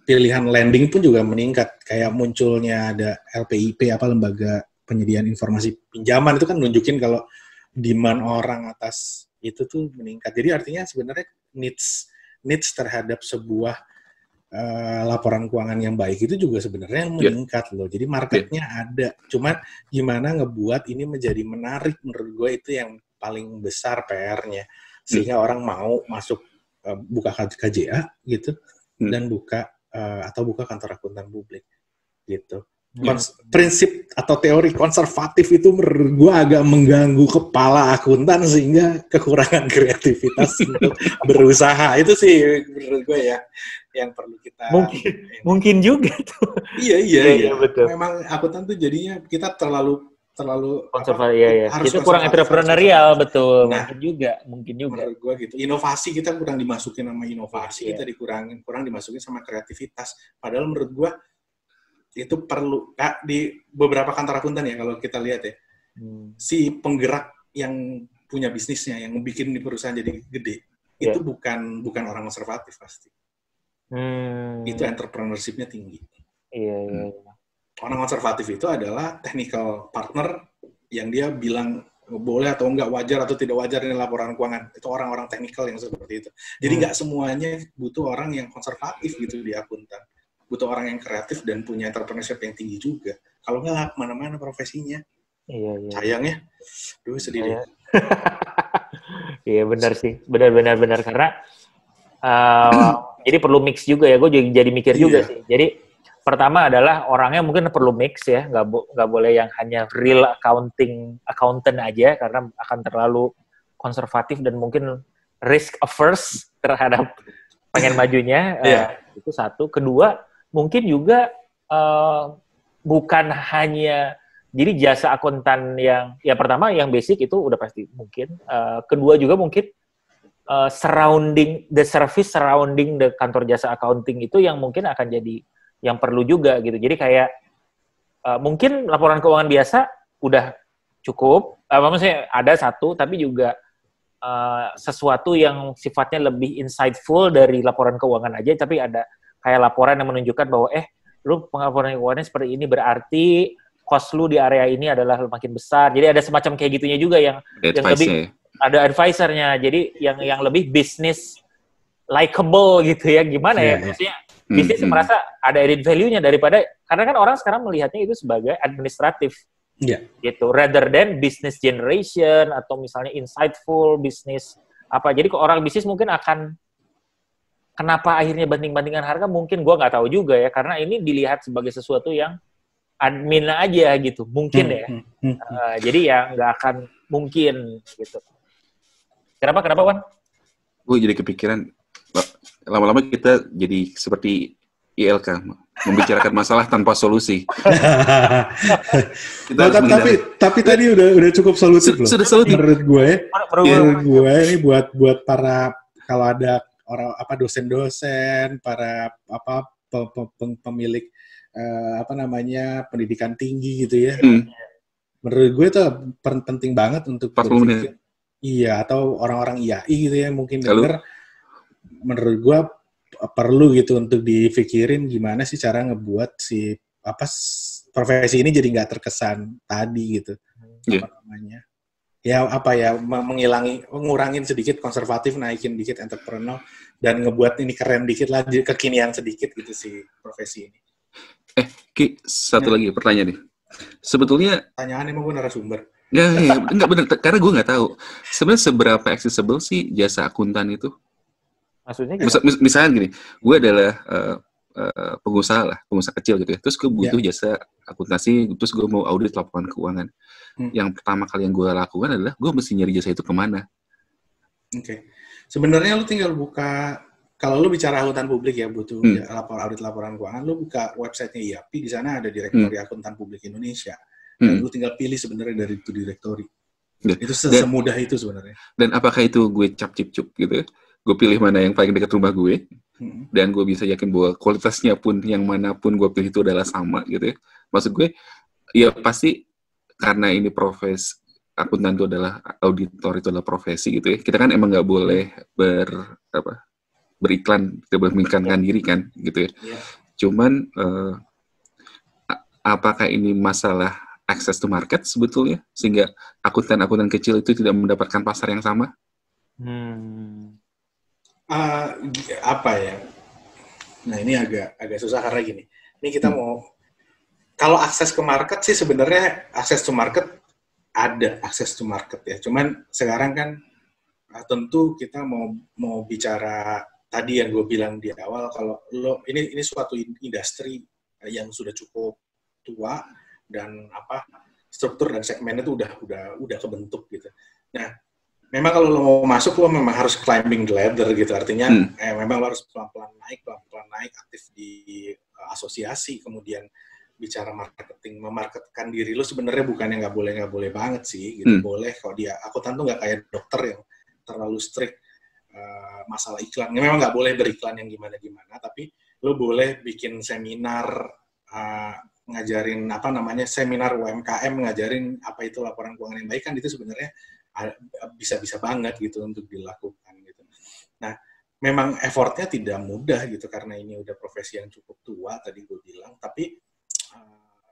pilihan lending pun juga meningkat, kayak munculnya ada LPIP lembaga penyediaan informasi pinjaman itu kan nunjukin kalau demand orang atas itu tuh meningkat. Jadi artinya sebenarnya needs terhadap sebuah laporan keuangan yang baik itu juga sebenarnya meningkat loh. Jadi marketnya ada. Cuman gimana ngebuat ini menjadi menarik, menurut gue itu yang paling besar PR-nya. Sehingga orang mau masuk buka KJA gitu dan buka kantor akuntan publik gitu. Prinsip atau teori konservatif itu menurut gue agak mengganggu kepala akuntan sehingga kekurangan kreativitas untuk berusaha. Itu sih menurut gue ya yang perlu kita mungkin juga tuh. Iya, betul. Memang akuntan tuh jadinya kita terlalu konservatif. Kita kurang entrepreneurial, betul. Nah, mungkin juga. Menurut gue gitu. Inovasi kita kurang dimasukin sama inovasi, kita kurang dimasukin sama kreativitas. Padahal menurut gue itu perlu di beberapa kantor akuntan ya kalau kita lihat ya. Si penggerak yang punya bisnisnya, yang bikin di perusahaan jadi gede, itu bukan orang konservatif pasti. Itu entrepreneurship-nya tinggi. Iya. Orang konservatif itu adalah technical partner yang dia bilang boleh atau enggak, wajar atau tidak wajar ini laporan keuangan. Itu orang-orang technical yang seperti itu. Jadi nggak semuanya butuh orang yang konservatif gitu di akuntan. Butuh orang yang kreatif dan punya entrepreneurship yang tinggi juga. Kalau nggak kemana-mana profesinya. Iya. Sayangnya, sedih deh. Iya benar sih, benar karena jadi perlu mix juga ya. Gue jadi mikir juga sih. Jadi pertama adalah orangnya mungkin perlu mix ya, nggak boleh yang hanya real accountant aja karena akan terlalu konservatif dan mungkin risk averse terhadap pengen majunya. Itu satu. Kedua, mungkin juga bukan hanya jadi jasa akuntan yang pertama yang basic itu udah pasti mungkin. Kedua juga mungkin the service surrounding the kantor jasa accounting itu yang mungkin akan jadi yang perlu juga gitu. Jadi kayak mungkin laporan keuangan biasa udah cukup, maksudnya ada satu, tapi juga sesuatu yang sifatnya lebih insightful dari laporan keuangan aja, tapi ada kayak laporan yang menunjukkan bahwa lu pengaporan keuangannya seperti ini, berarti cost lu di area ini adalah makin besar. Jadi ada semacam kayak gitunya juga yang lebih ada advisernya. Jadi yang lebih business likable gitu ya. Gimana ya? Maksudnya bisnis merasa ada added value-nya daripada, karena kan orang sekarang melihatnya itu sebagai administratif. Gitu. Rather than business generation atau misalnya insightful business apa. Jadi orang bisnis mungkin akan kenapa akhirnya banding-bandingan harga, mungkin gue nggak tahu juga ya, karena ini dilihat sebagai sesuatu yang admin aja gitu, mungkin ya. Jadi ya nggak akan mungkin gitu. Kenapa Wan? Gue jadi kepikiran, lama-lama kita jadi seperti ILK, membicarakan masalah tanpa solusi. tapi tadi udah cukup solutif loh. Sudah solutif. Menurut gue ini buat para, kalau ada orang dosen-dosen, para pemilik pendidikan tinggi gitu ya. Menurut gue itu penting banget untuk berpikir. Iya, atau orang-orang IAI gitu ya mungkin denger. Menurut gue perlu gitu untuk dipikirin gimana sih cara ngebuat profesi ini jadi nggak terkesan tadi gitu. Namanya. Ya ngurangin sedikit konservatif, naikin dikit entrepreneur, dan ngebuat ini keren dikit lah, kekinian sedikit gitu sih profesi ini. Ki, satu lagi pertanyaan nih. Sebetulnya pertanyaan emang gue narasumber. Enggak benar, karena gue nggak tahu sebenarnya seberapa accessible sih jasa akuntan itu. Maksudnya misalnya gini, gue adalah pengusaha kecil gitu ya, terus gue butuh jasa akuntansi, terus gue mau audit laporan keuangan. Yang pertama kali yang gue lakukan adalah gue mesti nyari jasa itu kemana. Sebenarnya lu tinggal buka, kalau lu bicara akuntan publik ya, butuh audit laporan keuangan, lu buka websitenya IAPI, di sana ada direktori akuntan publik Indonesia. Dan lu tinggal pilih sebenarnya dari itu direktori. Itu semudah itu sebenarnya. Dan apakah itu gue cap-cip-cup gitu ya? Gue pilih mana yang paling dekat rumah gue, dan gue bisa yakin bahwa kualitasnya pun yang manapun gue pilih itu adalah sama gitu ya. Maksud gue, ya pasti karena ini profesi, akuntan itu adalah, auditor itu adalah profesi gitu ya. Kita kan emang nggak boleh beriklan, kita memikirkan diri kan gitu ya. Cuman apakah ini masalah access to market sebetulnya, sehingga akuntan-akuntan kecil itu tidak mendapatkan pasar yang sama? Apa ya? Nah ini agak susah karena gini. Ini kita mau, kalau akses ke market sih sebenarnya akses to market ada akses to market ya. Cuman sekarang kan tentu kita mau bicara tadi yang gue bilang di awal, kalau ini suatu industri yang sudah cukup tua dan struktur dan segmennya itu udah kebentuk gitu. Nah, memang kalau lo mau masuk lo memang harus climbing the ladder gitu, artinya memang lo harus pelan-pelan naik aktif di asosiasi, kemudian bicara marketing, memarketkan diri lo sebenarnya bukan yang nggak boleh banget sih gitu. Boleh kalau dia akuntan tuh nggak kayak dokter yang terlalu strict masalah iklan. Memang nggak boleh beriklan yang gimana-gimana, tapi lo boleh bikin seminar ngajarin seminar UMKM, ngajarin apa itu laporan keuangan yang baik, kan itu sebenarnya bisa banget gitu untuk dilakukan gitu. Nah, memang effortnya tidak mudah gitu karena ini udah profesi yang cukup tua tadi gue bilang, tapi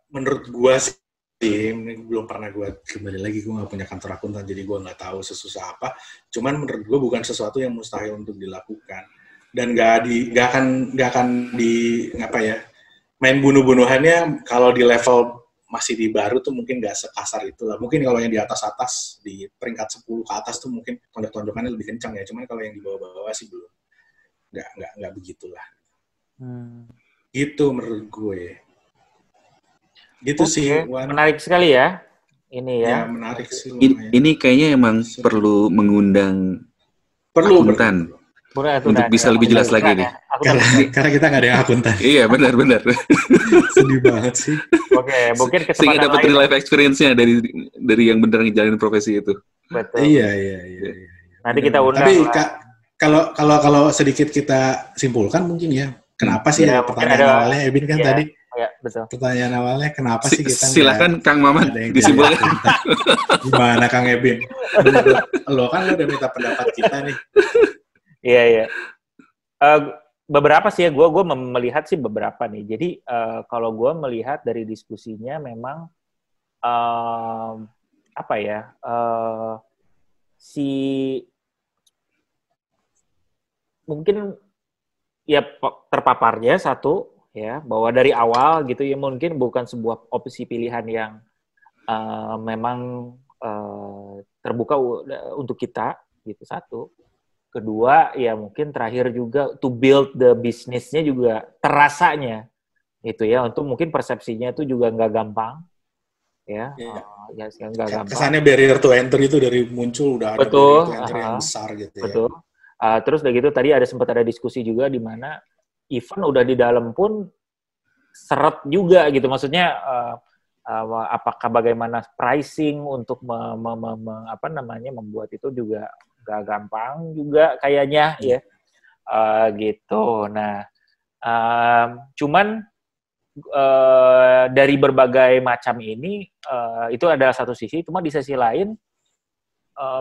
menurut gue sih belum pernah gue kembali lagi, gue nggak punya kantor akuntan jadi gue nggak tahu sesusah apa. Cuman menurut gue bukan sesuatu yang mustahil untuk dilakukan dan nggak akan main bunuh-bunuhannya. Kalau di level masih di baru tuh mungkin nggak sekasar itulah. Mungkin kalau yang di atas di peringkat 10 ke atas tuh mungkin tonjok-tonjokannya lebih kencang ya. Cuman kalau yang di bawah-bawah sih belum, nggak begitulah. Gitu menurut gue. Gitu sih. Menarik sekali ya. Ini ya. Ya menarik sih. Ini kayaknya emang perlu mengundang akuntan. Untuk bisa lebih jelas lagi nih. Karena kita nggak ada yang akuntan. Iya, benar. Sedih banget sih. Oke, mungkin kesempatan sehingga dapat real life experience-nya dari yang benar ngejalanin profesi itu. Betul. Iya. Nanti kita undang. Tapi kalau sedikit kita simpulkan mungkin ya, kenapa sih pertanyaan awalnya Ebin kan tadi? Ya, betul. Pertanyaan awalnya kenapa sih kita silakan Kang Maman disimpulkan. Gimana Kang Ebin? Lo udah minta pendapat kita nih. Iya. Beberapa sih ya, gue melihat sih beberapa nih. Jadi kalau gue melihat dari diskusinya memang mungkin ya terpaparnya satu ya, bahwa dari awal gitu ya mungkin bukan sebuah opsi pilihan yang memang terbuka untuk kita gitu, satu. Kedua, ya mungkin terakhir juga to build the business-nya juga terasanya gitu ya, untuk mungkin persepsinya itu juga nggak gampang ya. Nggak gampang. Kesannya barrier to entry itu dari muncul udah ada barrier to entry yang besar gitu ya. Betul. Terus udah gitu tadi sempat ada diskusi juga di mana even udah di dalam pun seret juga gitu, maksudnya apakah bagaimana pricing untuk membuat itu juga gak gampang juga kayaknya ya, gitu. Nah, cuman dari berbagai macam ini itu adalah satu sisi, cuma di sisi lain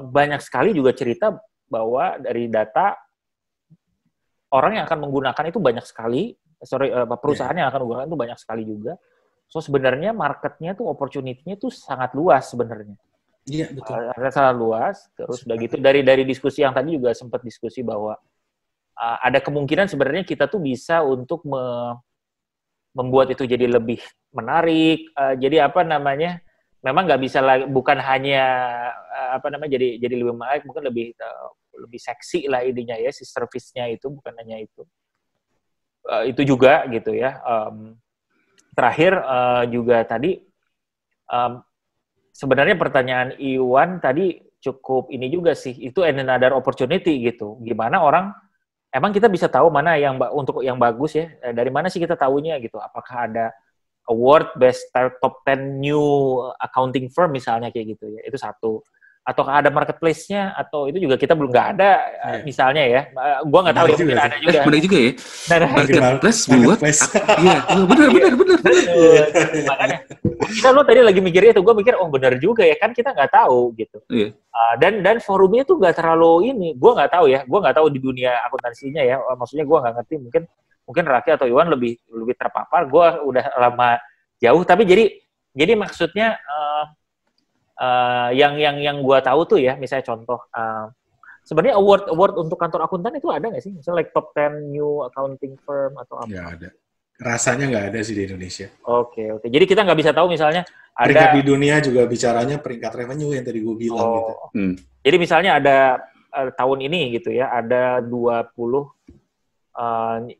banyak sekali juga cerita bahwa dari data orang yang akan menggunakan itu banyak sekali, perusahaan yang akan menggunakan itu banyak sekali juga. So sebenarnya marketnya tuh opportunity-nya tuh sangat luas sebenarnya. Iya, betul. Sangat luas. Terus udah gitu dari diskusi yang tadi juga sempat diskusi bahwa ada kemungkinan sebenarnya kita tuh bisa untuk membuat itu jadi lebih menarik. Jadi memang nggak bisa lagi, bukan hanya jadi lebih menarik, mungkin lebih seksi lah intinya ya, si service-nya itu bukan hanya itu. Itu juga gitu ya. Terakhir juga tadi sebenarnya pertanyaan Iwan tadi cukup ini juga sih, itu another opportunity gitu. Gimana orang, emang kita bisa tahu mana yang untuk yang bagus ya, dari mana sih kita tahunya gitu? Apakah ada award best top 10 new accounting firm misalnya kayak gitu ya, itu satu. Atau ada marketplace-nya, atau itu juga kita belum nggak ada misalnya ya. Gua nggak tahu ya, mungkin ada juga. Benar juga ya. Marketplace buat. Iya, benar. Makanya lo tadi lagi mikirnya itu, gue mikir benar juga ya, kan kita nggak tahu gitu. Iya. Dan forumnya tuh nggak terlalu ini. Gue nggak tahu ya. Gue nggak tahu di dunia akuntansinya ya. Maksudnya gue nggak ngerti. Mungkin Raki atau Iwan lebih terpapar. Gue udah lama jauh. Tapi jadi Jadi maksudnya yang gue tahu tuh ya, misalnya contoh, sebenarnya award untuk kantor akuntan itu ada nggak sih? Misalnya like top 10 new accounting firm atau apa? Nggak ada. Rasanya nggak ada sih di Indonesia. Oke. Jadi kita nggak bisa tahu misalnya ada... Peringkat di dunia juga bicaranya peringkat revenue yang tadi gue bilang gitu. Jadi misalnya ada tahun ini gitu ya, ada 20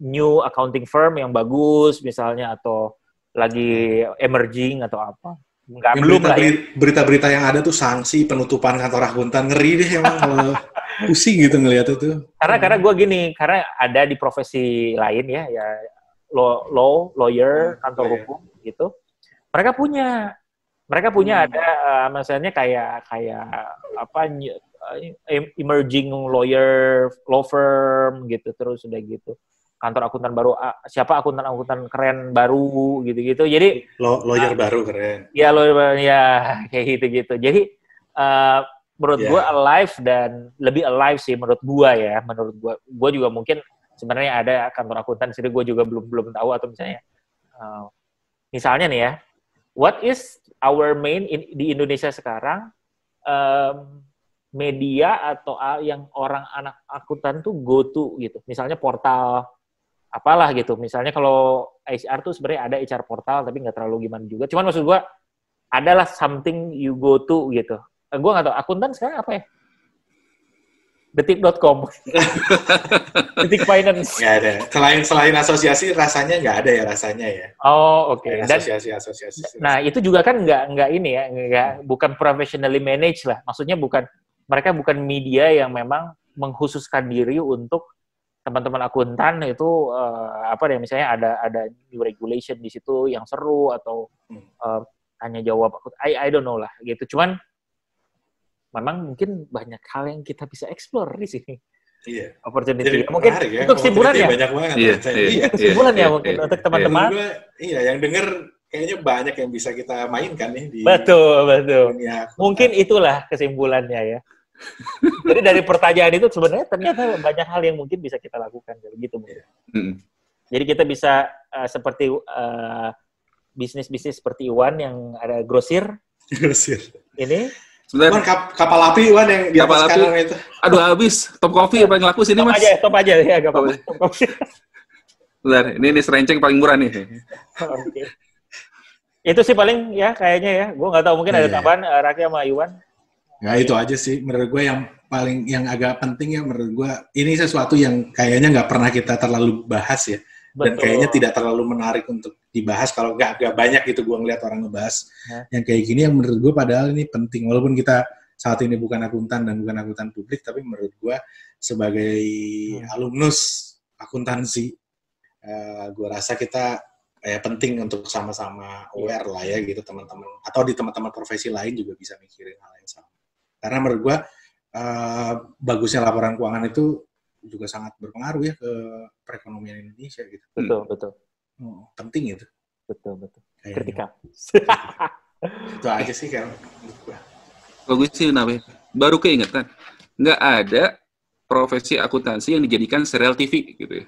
new accounting firm yang bagus misalnya, atau lagi emerging atau apa. Berita-berita yang ada tuh sanksi penutupan kantor akuntan, ngeri deh emang kalau pusing gitu ngelihat itu. Karena gue gini, karena ada di profesi lain ya lawyer, kantor hukum gitu. Mereka punya ada misalnya kayak apa emerging lawyer, law firm gitu, terus udah gitu. Kantor akuntan baru, siapa akuntan keren baru gitu-gitu. Jadi lawyer baru keren. Ya lawyer ya kayak gitu-gitu. Jadi menurut gue alive, dan lebih alive sih menurut gue ya. Menurut gue juga mungkin sebenarnya ada kantor akuntan sini, gue juga belum tahu, atau misalnya nih ya, what is our main di Indonesia sekarang media atau yang orang anak akuntan tuh go to gitu. Misalnya portal apalah gitu. Misalnya kalau HR tuh sebenarnya ada HR portal, tapi nggak terlalu gimana juga. Cuman maksud gue adalah something you go to gitu. Gue nggak tahu akuntan sekarang apa ya? Detik.com. Detik Finance. Nggak ada. Selain asosiasi, rasanya nggak ada ya rasanya ya. Oh, oke. Asosiasi. Nah, itu juga kan nggak ini ya, bukan professionally managed lah. Maksudnya mereka bukan media yang memang mengkhususkan diri untuk teman-teman akuntan itu misalnya ada new regulation di situ yang seru, atau tanya jawab. I don't know lah gitu. Cuman memang mungkin banyak hal yang kita bisa explore di sini. Iya. Opportunity. Mungkin ya. Untuk kesimpulan ya. Banyak banget. Iya. Kesimpulan ya mungkin untuk teman-teman. Iya, yang denger kayaknya banyak yang bisa kita mainkan nih di Betul. dunia. Mungkin itulah kesimpulannya ya. Jadi dari pertanyaan itu sebenarnya ternyata banyak hal yang mungkin bisa kita lakukan gitu. Jadi kita bisa seperti bisnis-bisnis seperti Iwan yang ada grosir. Ini sebentar, kapal api Iwan yang di atas kanan itu. Aduh habis, Top Coffee paling laku sini Mas. Top aja ya, gak apa-apa. Top Coffee. Bentar, ini serenceng paling murah nih. Oke. Itu sih paling ya kayaknya ya. Gue nggak tahu, mungkin ada tambahan Raki sama Iwan. Nah, itu aja sih menurut gue yang agak penting ya menurut gue. Ini sesuatu yang kayaknya nggak pernah kita terlalu bahas ya. Dan kayaknya tidak terlalu menarik untuk dibahas kalau nggak banyak gitu gue ngeliat orang ngebahas yang kayak gini, yang menurut gue padahal ini penting, walaupun kita saat ini bukan akuntan dan bukan akuntan publik, tapi menurut gue sebagai alumnus akuntansi gue rasa kita penting untuk sama-sama aware lah ya gitu teman-teman, atau di teman-teman profesi lain juga bisa mikirin hal yang sama, karena menurut gue bagusnya laporan keuangan itu juga sangat berpengaruh ya ke perekonomian Indonesia gitu. Betul. Penting itu. Betul. Kritikal. Itu aja sih kan. Bagus sih, baru keingetan. Nggak ada profesi akuntansi yang dijadikan serial TV gitu ya.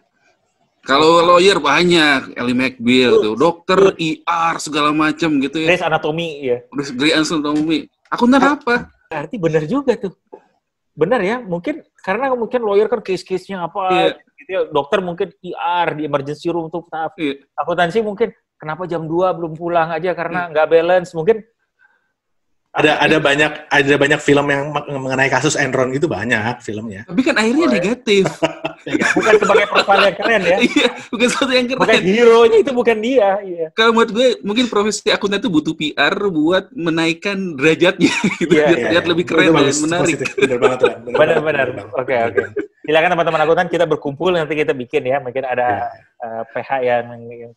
Kalau lawyer banyak, Ellie McBeal, tuh, dokter, ER, segala macam gitu ya. Grey's Anatomy ya. Grey's Anatomy. Akuntan apa? Berarti benar juga tuh. Benar ya, mungkin karena mungkin lawyer kan case-case-nya apa, gitu ya. Dokter mungkin ER di emergency room tuh, akuntansi mungkin kenapa jam 2 belum pulang aja karena nggak balance, mungkin ada banyak film yang mengenai kasus Enron gitu, banyak filmnya. Tapi kan akhirnya negatif. Bukan sebagai profil yang keren ya. Iya, bukan sesuatu yang keren. Bukan hero-nya itu bukan dia. Iya. Kalau menurut gue mungkin profesi akuntan itu butuh PR buat menaikkan derajatnya gitu, biar terlihat lebih keren dan menarik. Benar. Oke. Silakan teman-teman akuntan, kita berkumpul nanti kita bikin ya. Mungkin ada PH yang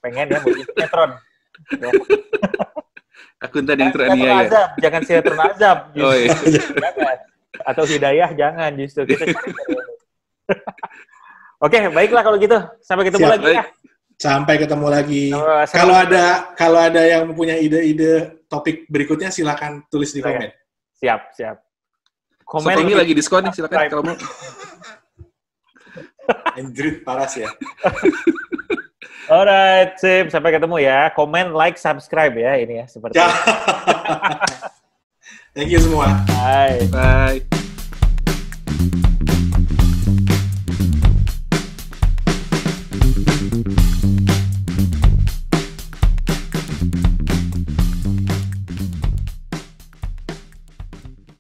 pengen ya bikin sinetron. Ya. Akuntan yang teraniaya. Jangan sinetron azab. Oh iya. Jangan. Atau hidayah jangan justru kita. Oke, baiklah kalau gitu. Sampai ketemu lagi ya. Sampai ketemu lagi. Kalau ada yang punya ide-ide topik berikutnya silakan tulis di komen. Siap. Komen ini lagi diskon nih, silakan kalau mau. Android paras ya. Alright, sip. Sampai ketemu ya. Komen, like, subscribe ya ini ya seperti. Thank you semua. Bye. Bye.